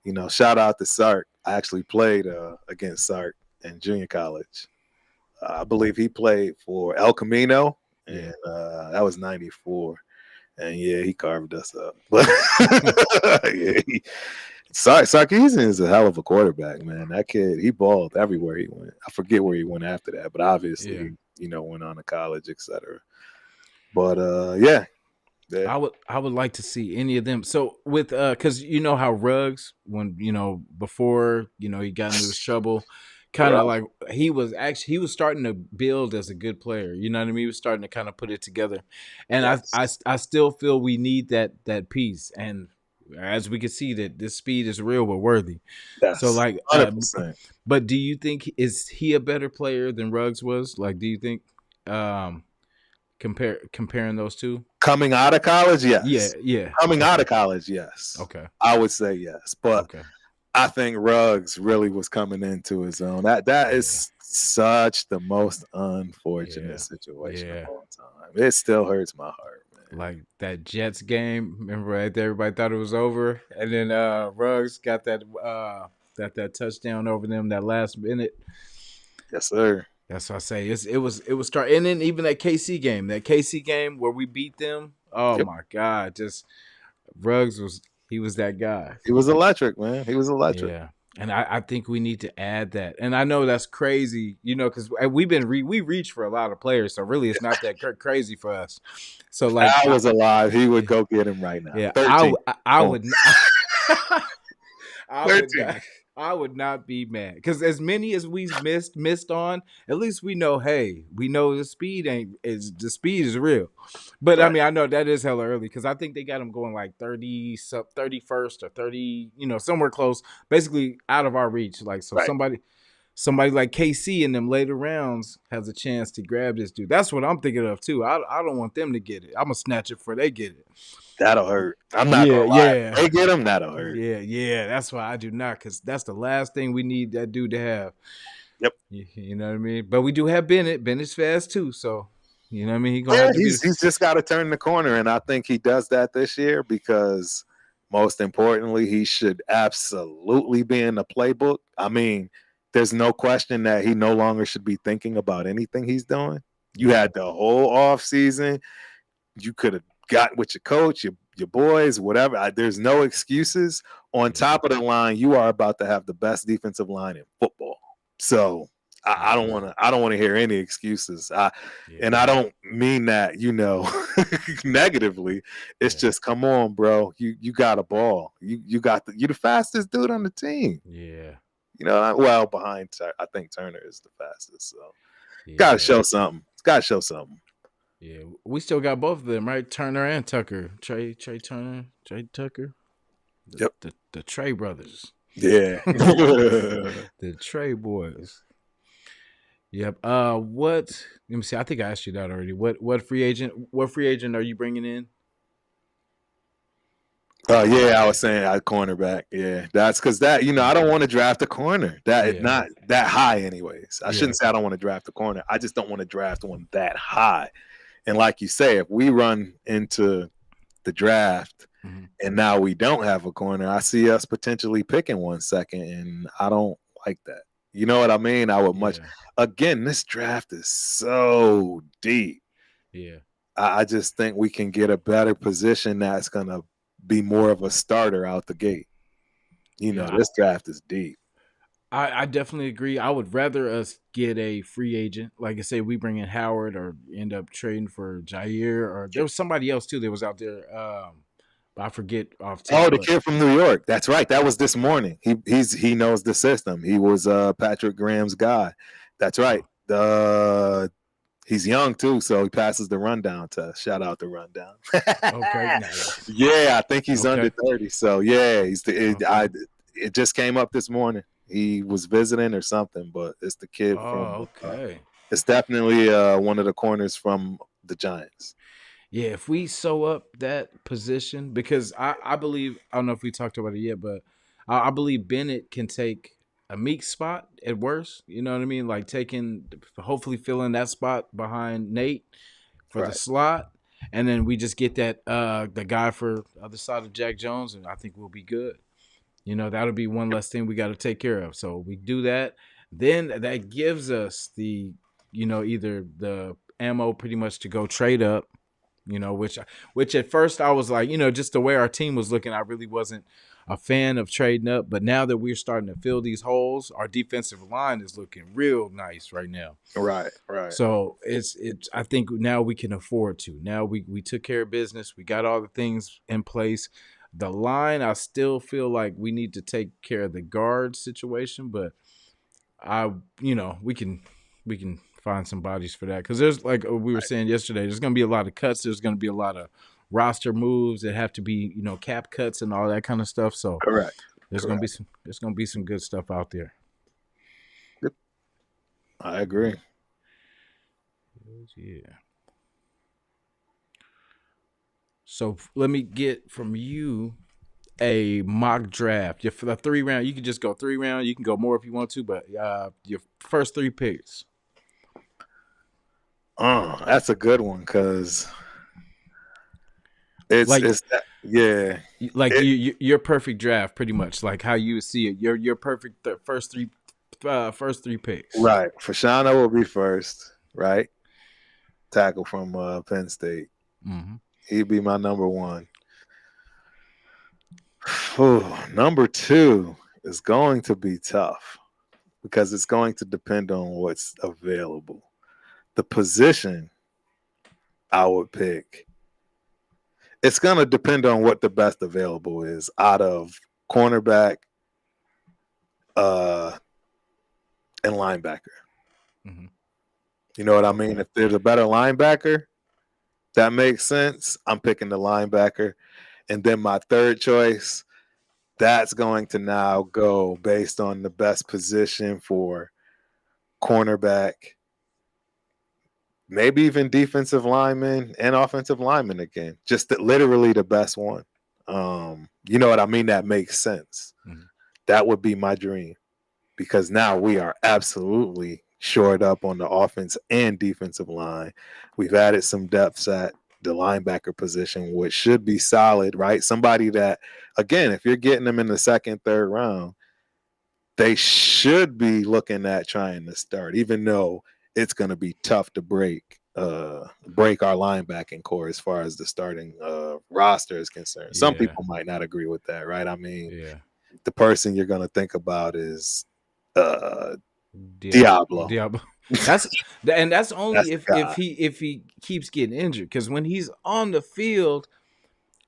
and shout out to Sark. I actually played against Sark in junior college. I believe he played for El Camino, Yeah. and that was '94. And yeah, he carved us up. But yeah, Sarkisian is a hell of a quarterback, man. That kid, he balled everywhere he went. I forget where he went after that, but Yeah. obviously, went on to college, etc. But yeah. I would like to see any of them. So with because you know how Ruggs, when before he got into his trouble, kind Right. of like he was starting to build as a good player. You know what I mean? He was starting to kind of put it together, and Yes. I still feel we need that piece. And as we can see, that this speed is real with Worthy. So Yes. like, 100%. but do you think is he a better player than Ruggs was? Like, do you think um comparing those two? Coming out of college, Yeah, yes. yeah. Coming out Okay. of college, yes. Okay. I would say yes. But Okay. I think Ruggs really was coming into his own. That Yeah. is such the most unfortunate Yeah. situation of Yeah. all time. It still hurts my heart, man. Like that Jets game, remember right there, everybody thought it was over. And then Ruggs got that touchdown over them that last minute. Yes, sir. That's what I say. It was start, and then even that KC game where we beat them. Oh Yep. my God. Just Ruggs was that guy. He was electric, man. He was electric. Yeah. And I think we need to add that. And I know that's crazy, because we reach for a lot of players, so really it's not that crazy for us. So If like, Al was alive, he would go get him right now. yeah, 13. I Boom. would, I would, 13. I would not be mad because as many as we missed on, at least we know. Hey, we know the speed is real. But I Right, mean, I know that is hella early because I think they got them going like 31st or 30, somewhere close, basically out of our reach. Like so, right. somebody like KC in them later rounds has a chance to grab this dude. That's what I'm thinking of too. I don't want them to get it. I'm gonna snatch it before they get it. That'll hurt. I'm not Yeah, gonna lie. yeah. If they get him, that'll hurt. Yeah. That's why I do not, because that's the last thing we need that dude to have. Yep. You know what I mean? But we do have Bennett. Bennett's fast too, so you know what I mean. He's gonna Yeah, have to be. he's just got to turn the corner, and I think he does that this year because, most importantly, he should absolutely be in the playbook. I mean, there's no question that he no longer should be thinking about anything he's doing. You Yeah, had the whole off season. You could have got with your coach, your boys, whatever. There's no excuses. On yeah, top of the line, you are about to have the best defensive line in football. So I yeah, don't want to. I don't want to hear any excuses. And yeah, I don't mean that, negatively. It's yeah, just, come on, bro. You got a ball. You the fastest dude on the team. yeah, Well, behind I think Turner is the fastest. So got to yeah, show something. It's got to show something. yeah. We still got both of them, right? Turner and Tucker. Trey Turner, Trey Tucker. The Yep. the Trey brothers. Yeah. The Trey boys. Yep. What? Let me see. I think I asked you that already. What free agent? What free agent are you bringing in? Yeah, I was saying cornerback. Yeah, that's because I don't Okay. want to draft a corner that Yeah. not that high. Anyways, I Yeah. shouldn't say I don't want to draft a corner. I just don't want to draft one that high. And like you say, if we run into the draft Mm-hmm. and now we don't have a corner, I see us potentially picking 1 second, and I don't like that. You know what I mean? I would much. Yeah. Again, this draft is so deep. Yeah. I just think we can get a better position that's gonna be more of a starter out the gate. Yeah. This draft is deep. I definitely agree. I would rather us get a free agent. Like I say, we bring in Howard or end up trading for Jair, or there was somebody else too that was out there. But I forget off top. Oh, the But kid from New York. That's right. That was this morning. He knows the system. He was Patrick Graham's guy. That's right. oh, He's young too, so he passes the rundown test. Shout out the rundown. okay, nice. Yeah, I think he's under Okay, 30. So yeah, okay. it just came up this morning. He was visiting or something, but it's the kid from. Oh, okay. It's definitely one of the corners from the Giants. Yeah, if we sew up that position, because I believe, I don't know if we talked about it yet, but I believe Bennett can take a Meek spot at worst. You know what I mean? Like hopefully filling that spot behind Nate for the Right. slot, and then we just get that the guy for the other side of Jack Jones, and I think we'll be good. That'll be one less thing we got to take care of. So we do that, then that gives us the either the ammo pretty much to go trade up, which at first I was like, just the way our team was looking, I really wasn't a fan of trading up. But now that we're starting to fill these holes, our defensive line is looking real nice right now. Right. Right. So it's I think now we can afford to. Now we took care of business. We got all the things in place. The line, I still feel like we need to take care of the guard situation, but I we can find some bodies for that, because there's, like we were saying yesterday, there's going to be a lot of cuts. There's going to be a lot of roster moves that have to be cap cuts and all that kind of stuff. So Correct. there's going to Correct. be some good stuff out there. Yep. I agree. Yeah. So let me get from you a mock draft. For the 3 round, you can just go 3 round. You can go more if you want to, but your first 3 picks. That's a good one because it's Like it's that, yeah. like It, your perfect draft, pretty much like how you would see it. Your perfect first three picks. right. Fashana will be first, right? Tackle from Penn State. Mm-hmm. He'd be my number one. Number two is going to be tough because it's going to depend on what's available. The position I would pick, it's going to depend on what the best available is out of cornerback, and linebacker. Mm-hmm. You know what I mean? Okay. If there's a better linebacker, that makes sense. I'm picking the linebacker. And then my third choice, that's going to now go based on the best position for cornerback, maybe even defensive lineman and offensive lineman again. Just literally the best one. You know what I mean? That makes sense. Mm-hmm. That would be my dream because now we are absolutely shored up on the offense and defensive line. We've added some depths at the linebacker position, which should be solid, right? Somebody that, again, if you're getting them in the second, third round, they should be looking at trying to start, even though it's going to be tough to break our linebacking core as far as the starting roster is concerned. Some Yeah. people might not agree with that, right? I mean, Yeah. the person you're going to think about is uh, Diablo. Diablo. Diablo. That's and that's only That's the if guy. he keeps getting injured, because when he's on the field,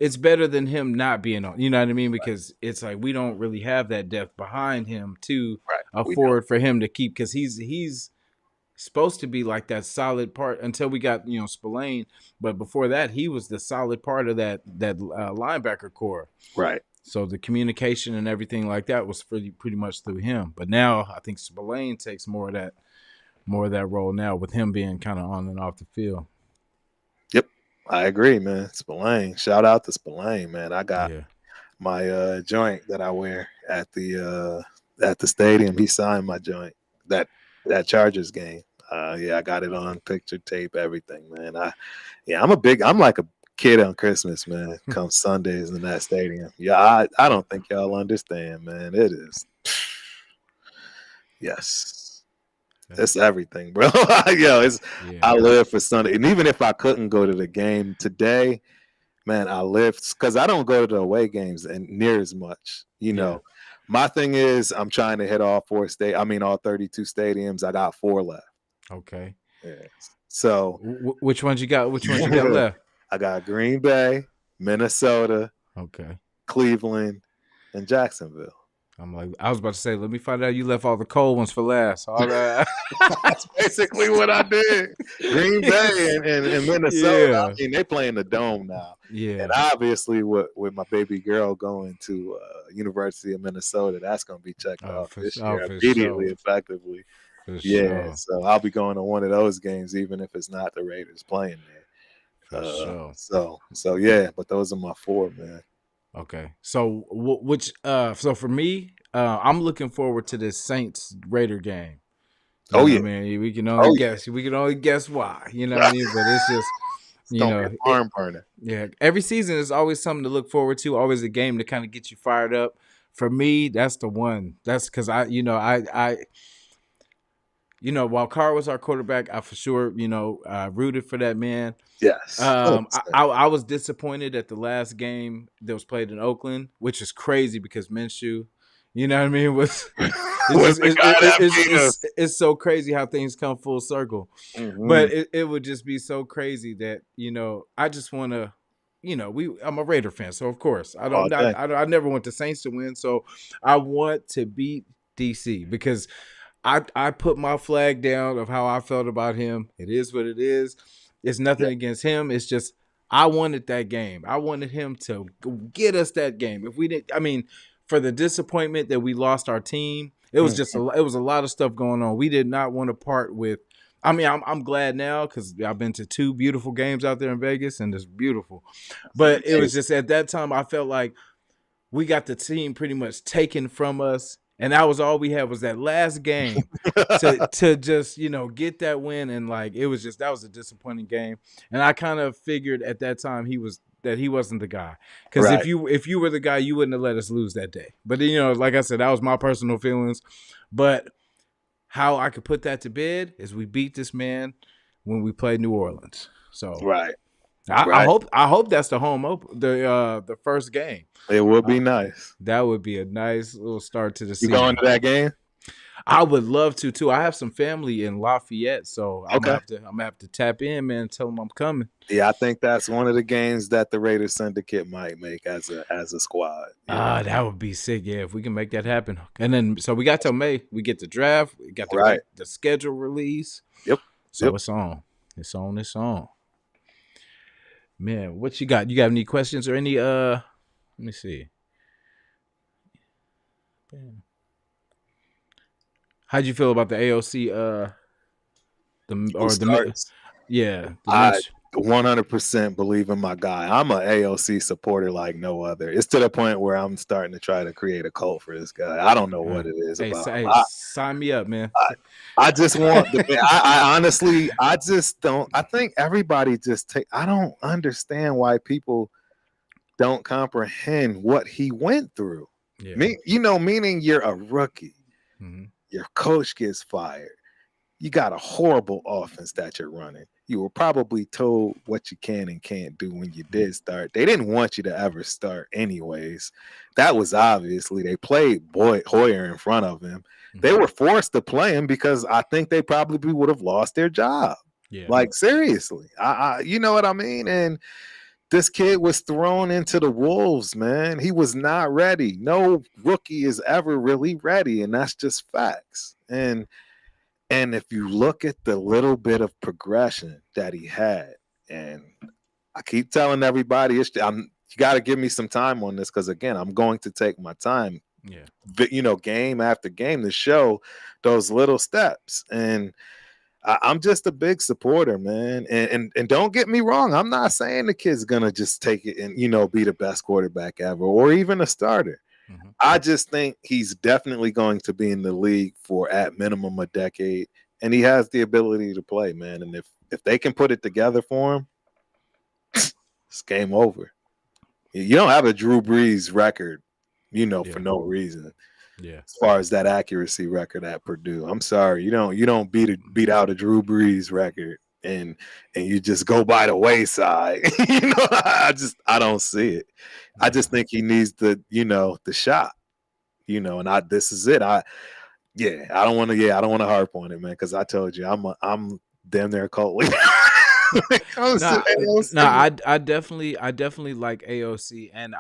it's better than him not being on. You know what I mean? Because it's like we don't really have that depth behind him to Right. We don't. afford for him to keep, because he's supposed to be like that solid part until we got Spillane, but before that he was the solid part of that linebacker core. Right. So the communication and everything like that was pretty much through him. But now I think Spillane takes more of that role now, with him being kind of on and off the field. Yep. I agree, man. Spillane. Shout out to Spillane, man. I got Yeah. my joint that I wear at the stadium. He signed my joint. That Chargers game. Yeah, I got it on picture tape, everything, man. I'm like a kid on Christmas, man. Come Sundays in that stadium. Yeah, I don't think y'all understand, man. It is yes. It's everything, bro. Yo, Yeah. I live for Sunday. And even if I couldn't go to the game today, man, I live because I don't go to the away games and near as much. Yeah. My thing is I'm trying to hit all 32 stadiums. I got 4 left. Okay. Yeah. So which ones you got? Which ones you got left? I got Green Bay, Minnesota, Okay. Cleveland, and Jacksonville. I'm like, I was about to say, let me find out you left all the cold ones for last. All right. That's basically what I did. Green Bay and Minnesota. Yeah. I mean, they play in the dome now. Yeah. And obviously, with my baby girl going to University of Minnesota, that's going to be checked off this year immediately, effectively. For yeah, sure. so I'll be going to one of those games, even if it's not the Raiders playing there. For sure. So yeah, but those are my 4, man. Okay. So so for me, I'm looking forward to this Saints Raider game. You know yeah. I mean, we can only guess. Yeah. We can only guess why. You know what I mean? But it's just it's gonna be a barn burner. Yeah. Every season is always something to look forward to. Always a game to kind of get you fired up. For me, that's the one. That's because I while Carr was our quarterback, I for sure, rooted for that man. Yes. I was disappointed at the last game that was played in Oakland, which is crazy because Minshew, you know what I mean, it's so crazy how things come full circle. Mm-hmm. But it would just be so crazy that, I just want to, I'm a Raider fan, so of course I never want the Saints to win, so I want to beat DC because I put my flag down of how I felt about him. It is what it is. It's nothing against him. It's just I wanted that game. I wanted him to get us that game. If we didn't, I mean, for the disappointment that we lost our team, it was just it was a lot of stuff going on. We did not want to part with. I mean, I'm glad now because I've been to 2 beautiful games out there in Vegas, and it's beautiful. But it was just at that time I felt like we got the team pretty much taken from us. And that was all we had was that last game to just, get that win. And like, that was a disappointing game. And I kind of figured at that time he wasn't the guy. Because if you were the guy, you wouldn't have let us lose that day. But like I said, that was my personal feelings. But how I could put that to bed is we beat this man when we played New Orleans. So I hope that's the home the first game. It would be nice. That would be a nice little start to the season. You going to that game? I would love to too. I have some family in Lafayette, so Okay. I'm gonna have to tap in, man, and tell them I'm coming. Yeah, I think that's one of the games that the Raiders Syndicate might make as a squad. Yeah. Ah, that would be sick. Yeah, if we can make that happen. And then so we got till May. We get the draft. We got Right. the schedule release. Yep. So Yep. it's on. It's on. It's on. Man, what you got? You got any questions or any let me see. How'd you feel about the AOC the Who or the starts? yeah, the I men's 100% believe in my guy. I'm a AOC supporter like no other. It's to the point where I'm starting to try to create a cult for this guy. I don't know what it is hey, about him. hey, sign me up, man. I just want the. I honestly, I just don't. I think everybody just take. I don't understand why people don't comprehend what he went through. Yeah. Meaning you're a rookie. Mhm. Your coach gets fired. You got a horrible offense that you're running. You were probably told what you can and can't do when you did start. They didn't want you to ever start, anyways. That was obviously they played Hoyer in front of him. They were forced to play him because I think they probably would have lost their job. Yeah. Like seriously, you know what I mean? And this kid was thrown into the wolves, man. He was not ready. No rookie is ever really ready, and that's just facts. And if you look at the little bit of progression that he had, and I keep telling everybody, you got to give me some time on this because again, I'm going to take my time, game after game to show those little steps. And I'm just a big supporter, man. And don't get me wrong, I'm not saying the kid's gonna just take it and be the best quarterback ever or even a starter. I just think he's definitely going to be in the league for at minimum a decade, and he has the ability to play, man. And if they can put it together for him, it's game over. You don't have a Drew Brees record, for no reason. Yeah. As far as that accuracy record at Purdue, I'm sorry, you don't beat out a Drew Brees record and you just go by the wayside. I don't see it. I just think he needs the shot. And this is it. I don't want to harp on it, man, because I told you I'm damn near a cult leader. I definitely like AOC, and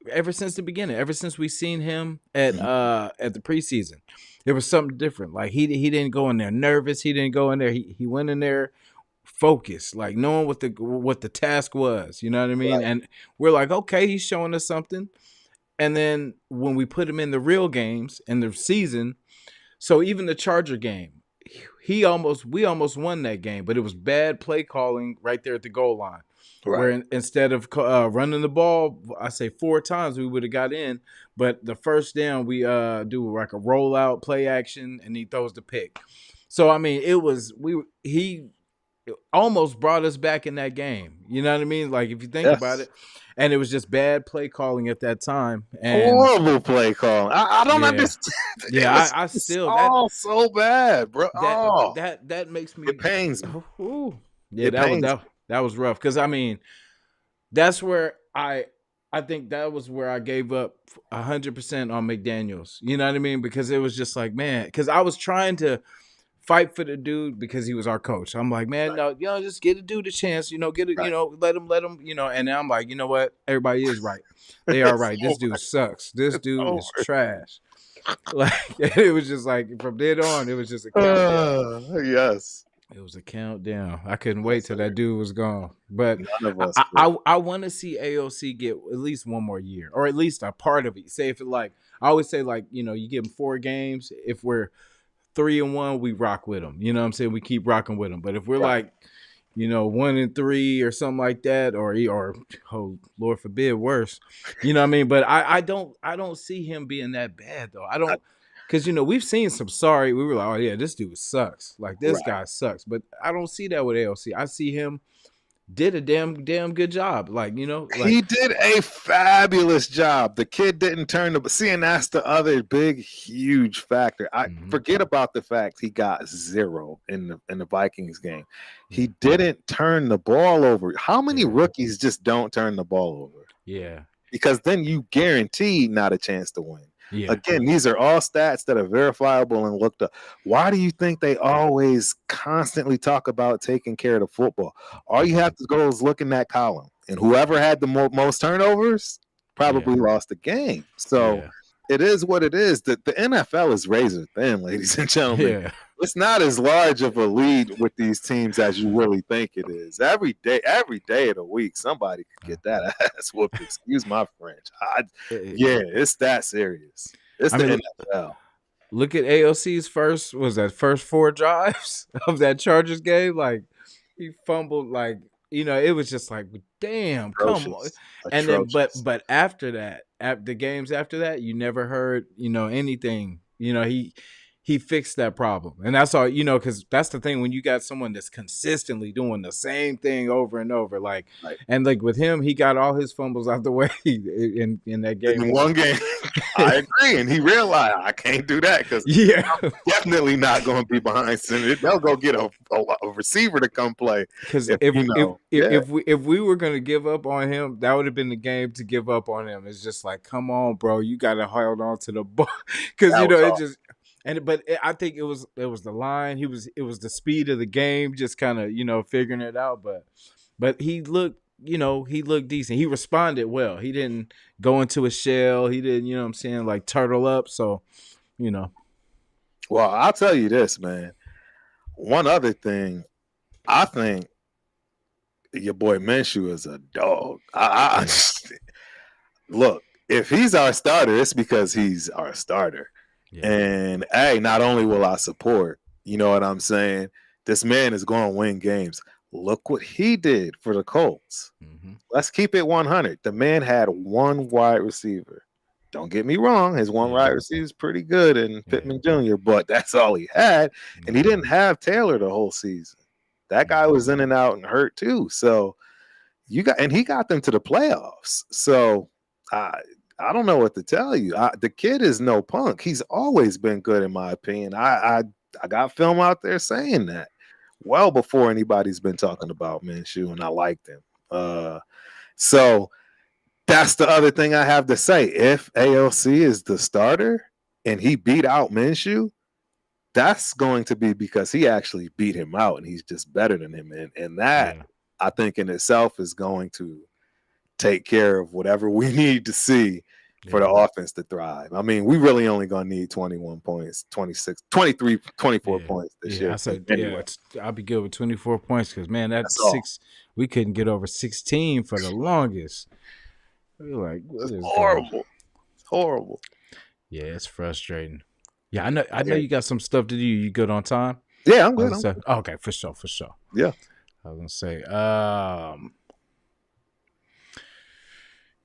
ever since the beginning, ever since we seen him at the preseason, there was something different. Like he didn't go in there nervous. He didn't go in there. He went in there focused, like knowing what the task was. You know what I mean? Right. And we're like, okay, he's showing us something. And then when we put him in the real games in the season, so even the Charger game, we almost won that game, but it was bad play calling right there at the goal line. Right. Where instead of running the ball, I say 4 times, we would have got in. But the first down, we do like a rollout play action, and he throws the pick. So I mean, he almost brought us back in that game. You know what I mean? Like if you think about it. And it was just bad play calling at that time. And horrible play calling. I don't understand. Yeah, I still so bad, bro. That makes me. It pains me. Yeah, that was rough. Because I mean, that's where I think that was where I gave up 100% on McDaniels. You know what I mean? Because it was just like, man, because I was trying to fight for the dude because he was our coach. I'm like, man, no, just get a dude a chance, get it, let him, and then I'm like, you know what? Everybody is right. They are right. This dude sucks. This dude is trash. Like it was just like from then on, it was just a countdown. Yes. It was a countdown. I couldn't wait till that dude was gone. But I want to see AOC get at least one more year, or at least a part of it. Say if it I always say you give him 4 games. If we're 3-1, we rock with them. You know what I'm saying? We keep rocking with them. But if we're 1-3 or something like that, or oh Lord forbid, worse. You know what I mean? But I don't see him being that bad though. I don't, because we've seen some we were like, oh yeah, this dude sucks. Like this guy sucks. But I don't see that with AOC. I see him did a damn good job. He did a fabulous job. The kid didn't turn and that's the other big, huge factor. I forget about the fact he got 0 in the Vikings game. He didn't turn the ball over. How many rookies just don't turn the ball over? Yeah. Because then you guarantee not a chance to win. Yeah. Again, these are all stats that are verifiable and looked up. Why do you think they always constantly talk about taking care of the football? All you have to go is look in that column, and whoever had the most turnovers Yeah. probably lost the game. So Yeah. it is what it is. The NFL is razor thin, ladies and gentlemen. Yeah. It's not as large of a lead with these teams as you really think it is. Every day of the week, somebody could get that ass whooped. Excuse my French. Yeah, it's that serious. It's I the mean, NFL. look at AOC's first 4 drives of that Chargers game. Like he fumbled, like it was just like, damn, come on. Atrocious. And then, Atrocious. but after that, at the games after that, you never heard anything. He fixed that problem, and that's all. Because that's the thing when you got someone that's consistently doing the same thing over and over, like, Right. and like with him, he got all his fumbles out the way in that game. In one game, I agree, and he realized I can't do that because Yeah. I'm definitely not going to be behind center. They'll go get a receiver to come play. Because If you know, if we were gonna give up on him, that would have been the game to give up on him. It's just like, come on, bro, you gotta hold on to the ball because that was it all. just I think it was the line. It was the speed of the game, just kind of figuring it out. But he looked decent. He responded well. He didn't go into a shell. He didn't what I'm saying, like turtle up. So Well, I'll tell you this, man. One other thing, I think your boy Minshew is a dog. Look, if he's our starter, it's because he's our starter. Yeah. And hey, not only will I support, you know what I'm saying? This man is going to win games. Look what he did for the Colts. Mm-hmm. Let's keep it 100. The man had one wide receiver. Don't get me wrong, his one wide receiver is pretty good in Pittman Jr., but that's all he had. And he didn't have Taylor the whole season. That guy was in and out and hurt too. So he got them to the playoffs. So I don't know what to tell you. The kid is no punk. He's always been good in my opinion. I got film out there saying that well before anybody's been talking about Minshew, and I liked him. So that's the other thing I have to say. If AOC is the starter and he beat out Minshew, that's going to be because he actually beat him out and he's just better than him. And that, I think, in itself is going to take care of whatever we need to see for the offense to thrive. I mean, we really only going to need 21 points, 26, 23, 24 points this year. I said, anyway. I'll be good with 24 points because, man, we couldn't get over 16 for the longest. We're like, what is horrible. It's horrible. Yeah, it's frustrating. Yeah, I know you got some stuff to do. You good on time? Yeah, I'm good. Okay, for sure. Yeah. I was gonna say,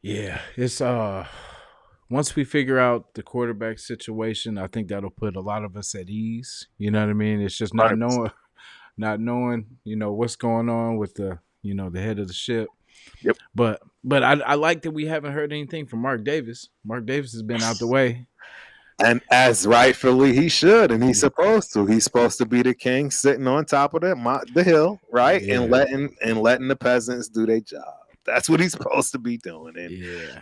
yeah, it's once we figure out the quarterback situation, I think that'll put a lot of us at ease. You know what I mean? It's just not 100%. knowing, what's going on with the head of the ship. Yep. But I like that we haven't heard anything from Mark Davis. Mark Davis has been out the way. And as rightfully he should, and he's supposed to. He's supposed to be the king, sitting on top of the hill, right, and letting the peasants do their job. That's what he's supposed to be doing, and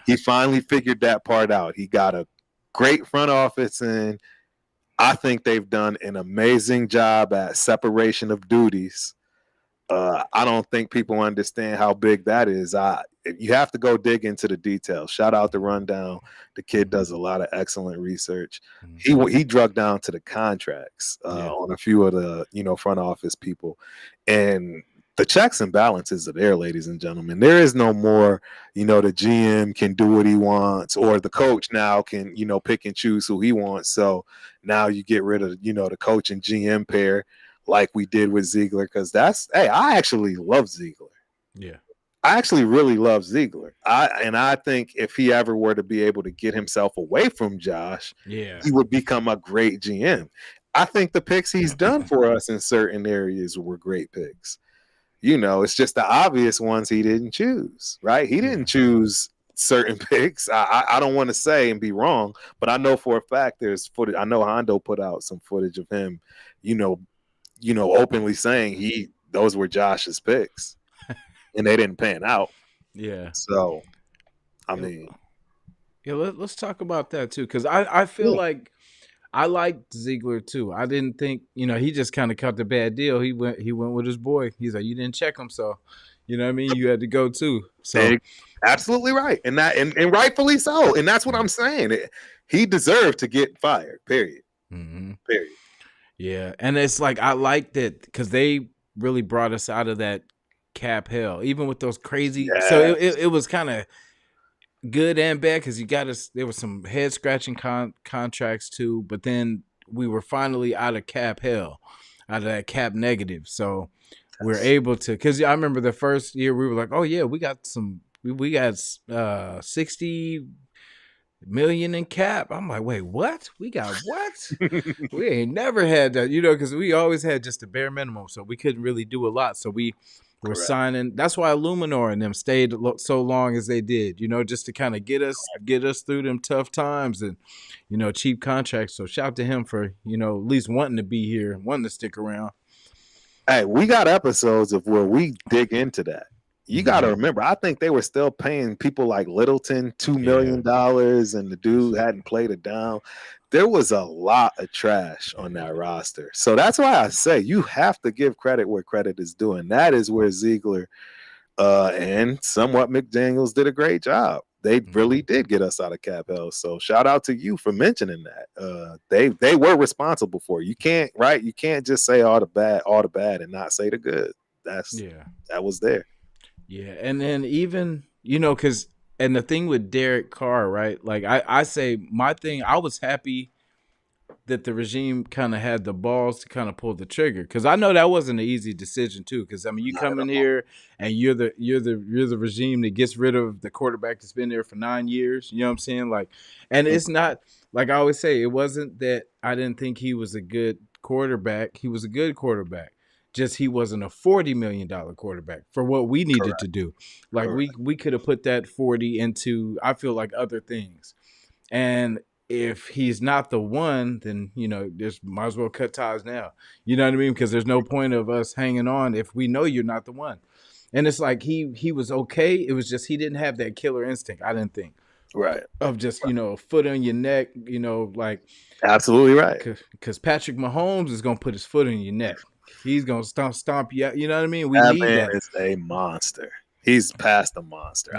he finally figured that part out. He got a great front office, and I think they've done an amazing job at separation of duties. I don't think people understand how big that is. You have to go dig into the details. Shout out to Rundown. The kid does a lot of excellent research. He drug down to the contracts on a few of the front office people, and the checks and balances are there, ladies and gentlemen. There is no more, the GM can do what he wants, or the coach now can pick and choose who he wants. So now you get rid of the coach and GM pair, like we did with Ziegler, because I actually love Ziegler. Yeah. I actually really love Ziegler. I think if he ever were to be able to get himself away from Josh, he would become a great GM. I think the picks he's done for us in certain areas were great picks. It's just the obvious ones he didn't choose, right? He didn't choose certain picks. I don't want to say and be wrong, but I know for a fact there's footage. I know Hondo put out some footage of him, openly saying those were Josh's picks, and they didn't pan out. Yeah. So, I mean, Yeah, let's talk about that too, because I feel Yeah. like I liked Ziegler too. I didn't think, he just kind of cut the bad deal. He went with his boy. He's like, you didn't check him, so you know what I mean. You had to go too. So Eh, absolutely right, and rightfully so. And that's what I'm saying. He deserved to get fired. Period. mhm. Period. Yeah, and it's like I liked it because they really brought us out of that cap hell, even with those crazy. So Yeah. it was kind of good and bad because you got us. There was some head scratching contracts too, but then we were finally out of cap hell, out of that cap negative. So we're able to. Because I remember the first year we were like, oh yeah, we got some. We got 60 million in cap. I'm like, wait, what? We got what? We ain't never had that, because we always had just the bare minimum, so we couldn't really do a lot. So we were Correct. signing. That's why Luminor and them stayed so long as they did, just to kind of get us through them tough times and cheap contracts. So shout to him for at least wanting to be here, wanting to stick around. Hey, we got episodes of where we dig into that. You got to Mhm. remember, I think they were still paying people like Littleton $2 million, Yeah. and the dude hadn't played it down. There was a lot of trash on that roster. So that's why I say you have to give credit where credit is due. And that is where Ziegler and somewhat McDaniels did a great job. They really Mhm. did get us out of cap hell. So shout out to you for mentioning that. They were responsible for it. You can't, right? You can't just say all the bad and not say the good. Yeah. That was there. Yeah, and then even because and the thing with Derek Carr, right? Like I say, my thing, I was happy that the regime kind of had the balls to kind of pull the trigger because I know that wasn't an easy decision too. Because I mean, you Not come at in all. here and you're the regime that gets rid of the quarterback that's been there for 9 years. You know what I'm saying? Like, and it's not like I always say, it wasn't that I didn't think he was a good quarterback. He was a good quarterback. Just he wasn't a $40 million quarterback for what we needed to Correct. do. Like Correct. we could have put that 40 into I feel like other things. And if he's not the one, then just might as well cut ties now. You know what I mean? Because there's no point of us hanging on if we know you're not the one. And it's like he was okay. It was just he didn't have that killer instinct. I didn't think Right. of just foot on your neck. Like Absolutely right. because Patrick Mahomes is gonna put his foot on your neck. He's gonna stomp you out. You know what I mean? We That need man that. is a monster. He's past a monster.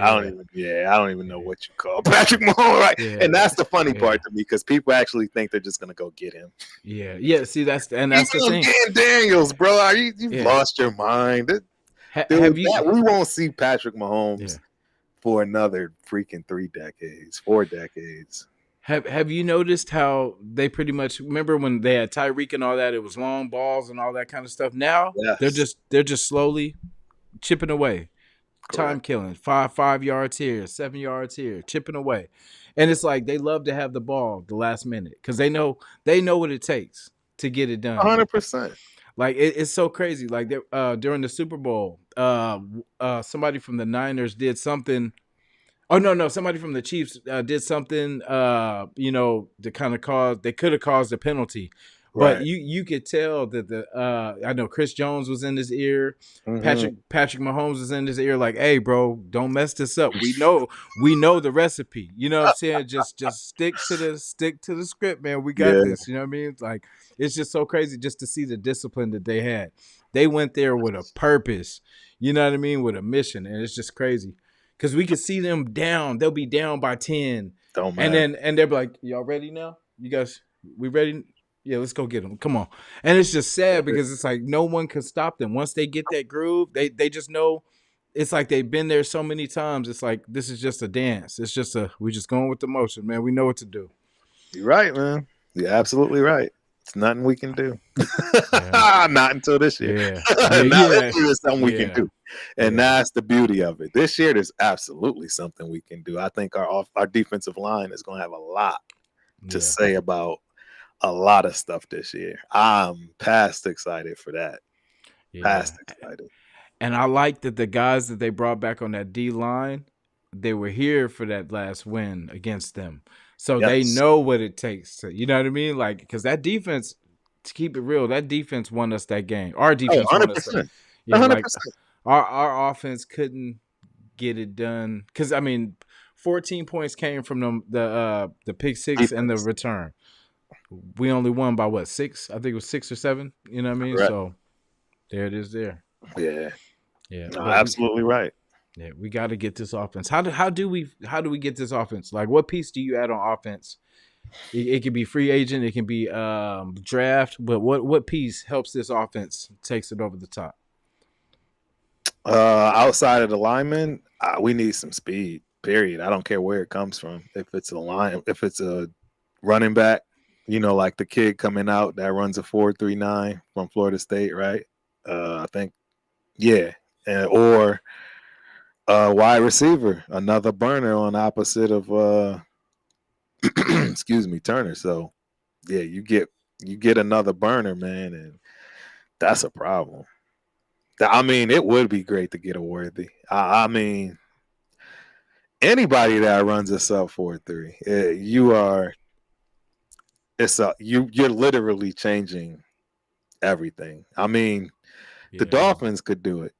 Yeah, I don't even know what you call Patrick Mahomes, right? yeah, And that's the funny yeah, part to me because people actually think they're just gonna go get him. yeah, yeah. See, that's He's the on thing. Dan Daniels, bro. You've Yeah. lost your mind. Dude, Have you? we won't see Patrick Yeah. Mahomes for another freaking 3 decades, 4 decades. Have you noticed how they pretty much remember when they had Tyreek and all that? It was long balls and all that kind of stuff. Now Yes, they're just slowly chipping away, time correct. killing. 5 yards here, 7 yards here, chipping away, and it's like they love to have the ball the last minute because they know what it takes to get it done. 100%. Like it's so crazy. Like during the Super Bowl, somebody from the Niners did something. Oh no, somebody from the Chiefs did something to kind of cause they could have caused a penalty. But Right. you could tell that I know Chris Jones was in his ear, Hmm. Patrick Mahomes was in his ear like, "Hey bro, don't mess this up. We know the recipe. You know what I'm saying? Just stick to the script, man. We got Yeah. this. You know what I mean? It's like it's just so crazy just to see the discipline that they had. They went there with a purpose. You know what I mean? With a mission, and it's just crazy because we could see them down. They'll be down by 10, Don't and matter. then they'll be like, "Y'all ready now? You guys, we ready? Yeah, let's go get them. Come on." And it's just sad because it's like no one can stop them once they get that groove. They just know. It's like they've been there so many times. It's like this is just a dance. It's just we just going with the motion, man. We know what to do. You're right, man. You're absolutely right. It's nothing we can do. Yeah, Not until this year. yeah, yeah, Not this yeah, year, there's something we can yeah, do. And yeah, that's the beauty of it. This year, there's absolutely something we can do. I think our defensive line is going to have a lot to yeah, say about a lot of stuff this year. I'm past excited for that. yeah. Past excited. And I like that the guys that they brought back on that D line, they were here for that last win against them. So they Yes. know what it takes to, you know what I mean? Like, because that defense, to keep it real, that defense won us that game. Our Oh, defense won us that. 100%. Yeah, like 100%. our offense couldn't get it done. Because, I mean, 14 points came from the pick six and the Defense. return. We only won by what, 6? I think it was 6 or 7. You know what I mean? Correct. So there it is. There. Yeah. Yeah. No, But we absolutely right. yeah we got to get this offense. How do we get this offense? Like, what piece do you add on offense? It can be free agent. It can be draft. But what piece helps this offense takes it over the top? Outside of the linemen, we need some speed. Period. I don't care where it comes from. If it's a line, if it's a running back, like the kid coming out that runs a 4.39 from Florida State, right? I think, yeah, or wide receiver, another burner on opposite of excuse me, Turner. So yeah, you get another burner, man, and that's a problem. I mean, it would be great to get a Worthy. I mean, anybody that runs a sub 4.3, you're literally changing everything. I mean, the Yeah. Dolphins could do it,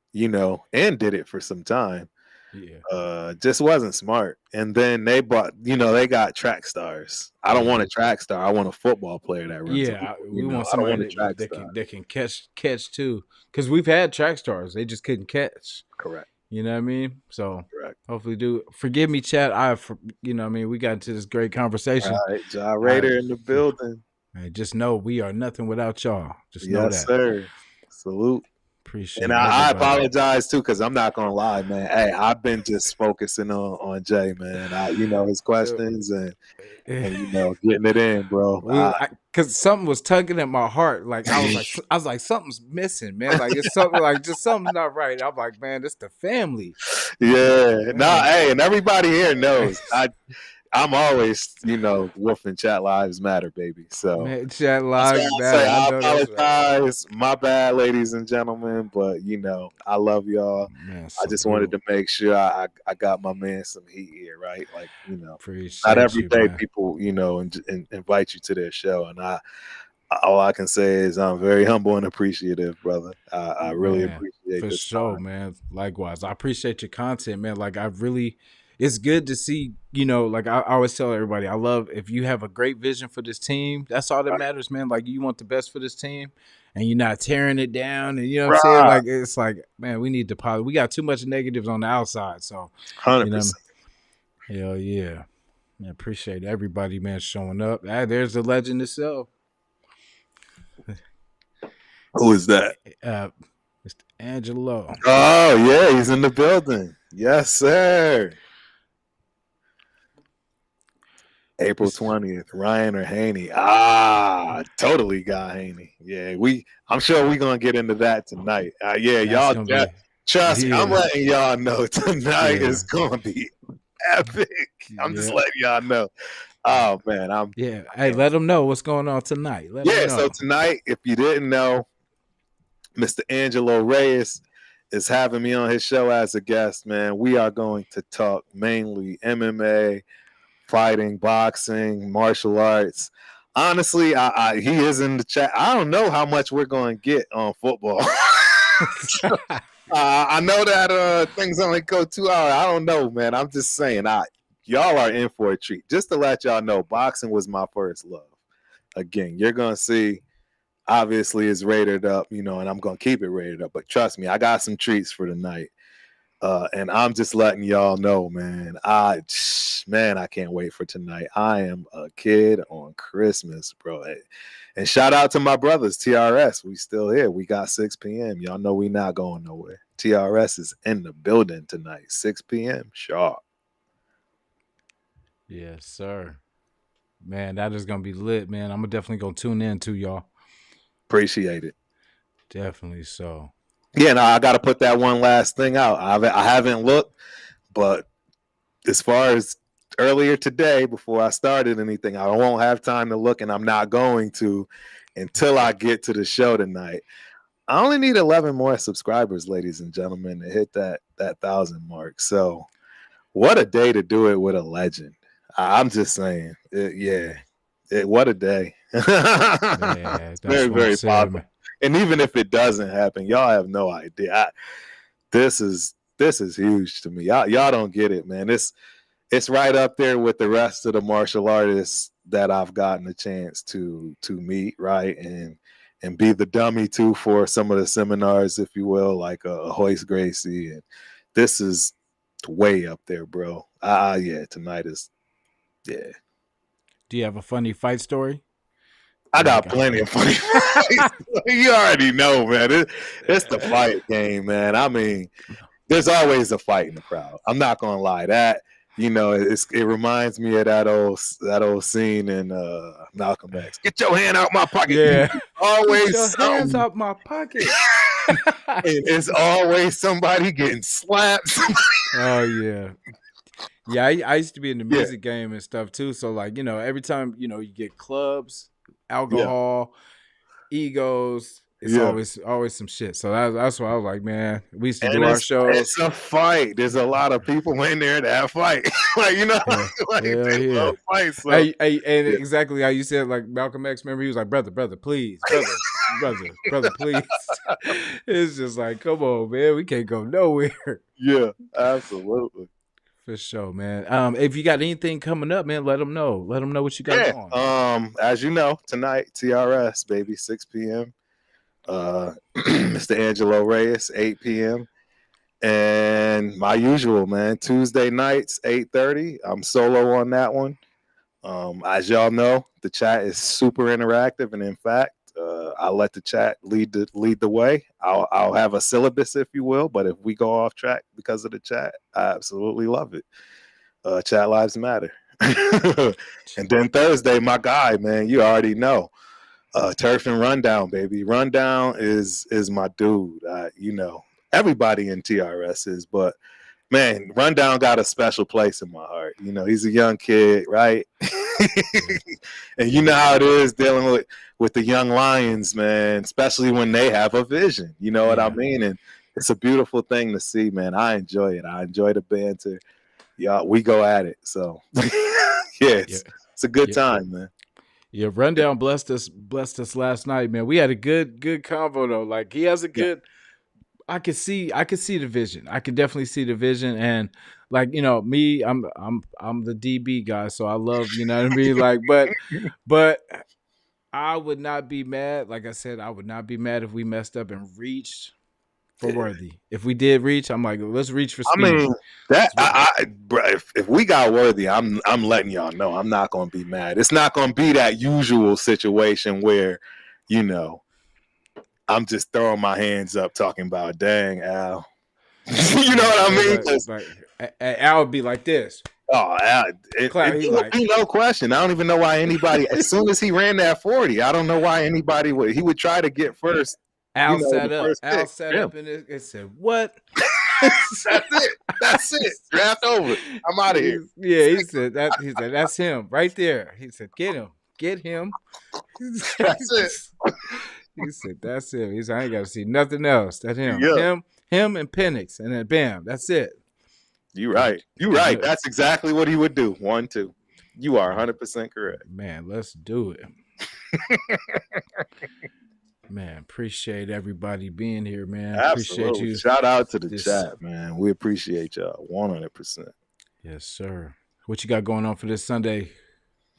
and did it for some time. Yeah. Just wasn't smart. And then they they got track stars. I don't Yeah. want a track star. I want a football player that runs a Yeah, we want I don't want a somebody track star. that can catch too. Because we've had track stars, they just couldn't catch. Correct. You know what I mean? So Correct. hopefully, do forgive me, Chad. You know what I mean. We got into this great conversation. All right, Ja I Raider in the building. just know we are nothing without y'all. Just know Yes, that. sir. Salute. Appreciate And it, I everybody. apologize too, because I'm not gonna lie, man. Hey, I've been just focusing on Jay, man. His questions and getting it in, bro. Because something was tugging at my heart. Like I was like, something's missing, man. Like it's something, like just something's not right. I'm like, man, it's the family. Yeah. Hey, and everybody here knows I'm always, woofing chat lives matter, baby. So man, chat lives matter. I know that's apologize. Right. My bad, ladies and gentlemen, but I love y'all. Man, I just wanted to make sure I got my man some heat here, right? Like, appreciate not every day man. people, invite you to their show. And all I can say is I'm very humble and appreciative, brother. I really appreciate for this sure, time. man. Likewise, I appreciate your content, man. Like it's good to see, like I always tell everybody, I love if you have a great vision for this team. That's all that matters, man. Like you want the best for this team, and you're not tearing it down. And you know what I'm saying? Like it's like, man, we need to we got too much negatives on the outside. So 100%. Hell yeah. I appreciate everybody, man, showing up. There's the legend itself. Who is that? Mr. Angelo. Oh, yeah, he's in the building. Yes, sir. April 20th, Ryan or Haney. Totally got Haney. Yeah, I'm sure we're gonna get into that tonight. Y'all trust me, I'm letting y'all know tonight is gonna be epic. I'm just letting y'all know. Oh man, Hey, let them know what's going on tonight. So tonight, if you didn't know, Mr. Angelo Reyes is having me on his show as a guest, man. We are going to talk mainly MMA, fighting, boxing, martial arts. Honestly, he is in the chat. I don't know how much we're going to get on football. I know that things only go 2 hours. I don't know, man. I'm just saying, y'all are in for a treat. Just to let y'all know, boxing was my first love. Again, you're going to see, obviously, it's rated up, and I'm going to keep it rated up. But trust me, I got some treats for tonight. And I'm just letting y'all know, man. I can't wait for tonight. I am a kid on Christmas, bro. And shout out to my brothers, TRS. We still here. We got 6 p.m. Y'all know we not going nowhere. TRS is in the building tonight, 6 p.m. sharp. Yes, sir. Man, that is gonna be lit, man. I'm definitely gonna tune in too, y'all. Appreciate it. Definitely so. Yeah, I got to put that one last thing out. I haven't looked, but as far as earlier today, before I started anything, I won't have time to look, and I'm not going to until I get to the show tonight. I only need 11 more subscribers, ladies and gentlemen, to hit that 1,000 mark. So what a day to do it with a legend. I'm just saying. What a day. Yeah, very, very popular. And even if it doesn't happen, y'all have no idea. This is huge to me. Y'all don't get it, man. It's it's right up there with the rest of the martial artists that I've gotten a chance to meet, right? And be the dummy too for some of the seminars, if you will, like Hoist Gracie. And this is way up there, bro. Yeah, tonight is, yeah. Do you have a funny fight story? I Like, got plenty of funny fights. You already know, man. It's the fight game, man. I mean, there's always a fight in the crowd. I'm not gonna lie. That, it reminds me of that old scene in Malcolm X. Get your hand out my pocket. yeah. Get Always your hands something. out my pocket. It's always somebody getting slapped. Oh yeah. Yeah, I used to be in the Yeah, music game and stuff too. So like, every time, you get clubs, yeah, alcohol, egos, it's yeah. always some shit. So that's why I was like, man, we used to And do our it's shows. a fight. There's a lot of people in there that fight. Like, Yeah. like Hell they yeah. love fights. So Hey, and yeah. exactly how you said, like Malcolm X, remember he was like, brother, please, brother, please. It's just like, come on, man, we can't go nowhere. Yeah, absolutely. For sure, man. If you got anything coming up, man, let them know. Let them know what you got Yeah. going. As you know, tonight, TRS, baby, 6 p.m. Mr. Angelo Reyes, 8 p.m. And my usual, man, Tuesday nights, 8:30. I'm solo on that one. As y'all know, the chat is super interactive, and in fact, I'll let the chat lead the way. I'll have a syllabus, if you will, but if we go off track because of the chat, I absolutely love it. Chat lives matter. And then Thursday, my guy, man, you already know. Turf and Rundown, baby. Rundown is my dude. Everybody in TRS is, but man, Rundown got a special place in my heart. He's a young kid, right? And you know how it is dealing with the young lions, man, especially when they have a vision. You know what I mean? And it's a beautiful thing to see, man. I enjoy it. I enjoy the banter. Yeah, we go at it. So yeah, it's a good Yeah. time, man. Yeah, Rundown blessed us last night, man. We had a good convo though. Like he has a Yeah. good I could see the vision. I could definitely see the vision. And like, me, I'm the DB guy, so I love, you know what I mean? Like, but I would not be mad. Like I said, I would not be mad if we messed up and reached for Yeah. Worthy. If we did reach, I'm like, let's reach for I speed. mean, bro, if we got Worthy, I'm letting y'all know I'm not gonna be mad. It's not gonna be that usual situation where, I'm just throwing my hands up talking about, dang, Al. You know what I mean? Like, I would be like this. Oh, Al, it would be no question. I don't even know why anybody. As soon as he ran that 40, I don't know why anybody would. He would try to get first. Al sat the up. first Al pick. sat up and it said, "What?" That's it. Draft over. I'm out of here. Yeah, he said that. He said that's him right there. He said, "Get him." That's it. He said, "That's him." He said, "I ain't got to see nothing else. That's him. Yeah. Him, and Penix, and then bam, that's it." You're right. That's exactly what he would do. 1, 2. You are 100% correct. Man, let's do it. Man, appreciate everybody being here, man. Absolutely. Appreciate you. Shout out to the chat, man. We appreciate y'all 100%. Yes, sir. What you got going on for this Sunday?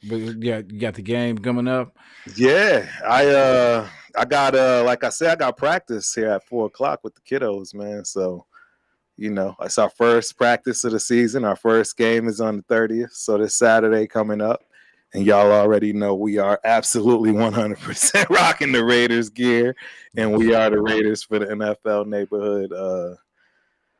Yeah, you got the game coming up. Yeah, I got like I said, I got practice here at 4:00 with the kiddos, man. So, it's our first practice of the season. Our first game is on the 30th, so this Saturday coming up. And y'all already know we are absolutely 100% rocking the Raiders gear, and we are the Raiders for the NFL neighborhood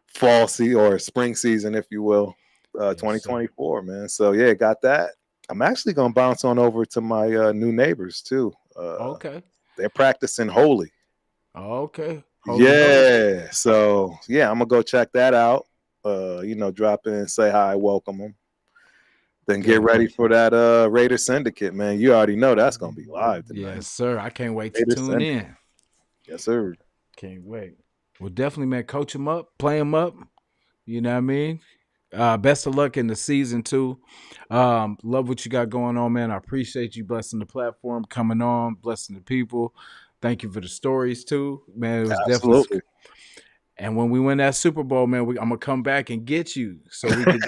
fall season or spring season, if you will, 2024, man. So yeah, got that. I'm actually gonna bounce on over to my new neighbors too. Okay. They're practicing Holy. Okay. Holy. So yeah, I'm gonna go check that out. Drop in, say hi, welcome them. Then get ready for that Raider Syndicate, man. You already know that's gonna be live tonight. Yes, sir. I can't wait to tune in. Yes, sir. Can't wait. Well, definitely, man. Coach them up, play them up. You know what I mean? Best of luck in the season too. Love what you got going on, man. I appreciate you blessing the platform, coming on, blessing the people. Thank you for the stories too, man. It was absolutely. And when we win that Super Bowl, man, I'm gonna come back and get you so we could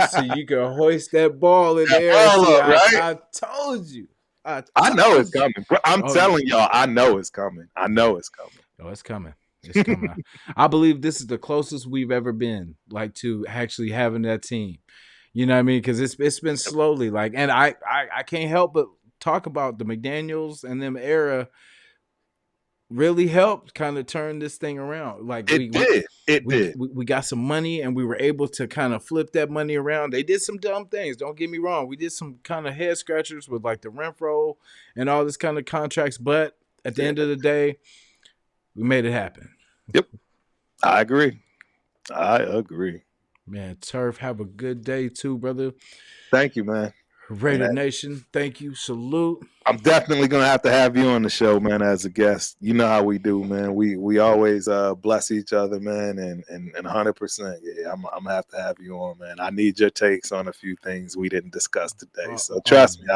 so you can hoist that ball in the air and Ball see. up, right? I told you. I I know it's told you. coming. Bro, I'm Oh yeah. telling y'all, I know it's coming. I know it's coming. Oh, it's coming. It's coming. I believe this is the closest we've ever been, like to actually having that team. You know what I mean? Because it's been slowly like, and I can't help but talk about the McDaniels and them era really helped kind of turn this thing around. Like It did. It we, did. we we got some money and we were able to kind of flip that money around. They did some dumb things. Don't get me wrong. We did some kind of head scratchers with like the Renfro and all this kind of contracts. But at the Yeah. end of the day, we made it happen. Yep. I agree. I agree. Man, Turf, have a good day too, brother. Thank you, man. Raider Nation, thank you. Salute. I'm definitely gonna have you on the show, man, as a guest. You know how we do, man. We always bless each other, man, and 100%. Yeah, I'm gonna have you on, man. I need your takes on a few things we didn't discuss today. So trust me,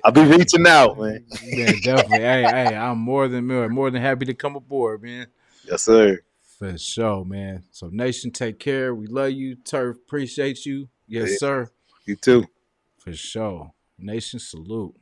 I'll be reaching out, man. Yeah, definitely. Hey, I'm more than happy to come aboard, man. Yes, sir. For sure, man. So Nation, take care. We love you. Turf, appreciate you. Yes, Yeah. sir. You too. For sure. Nation, salute.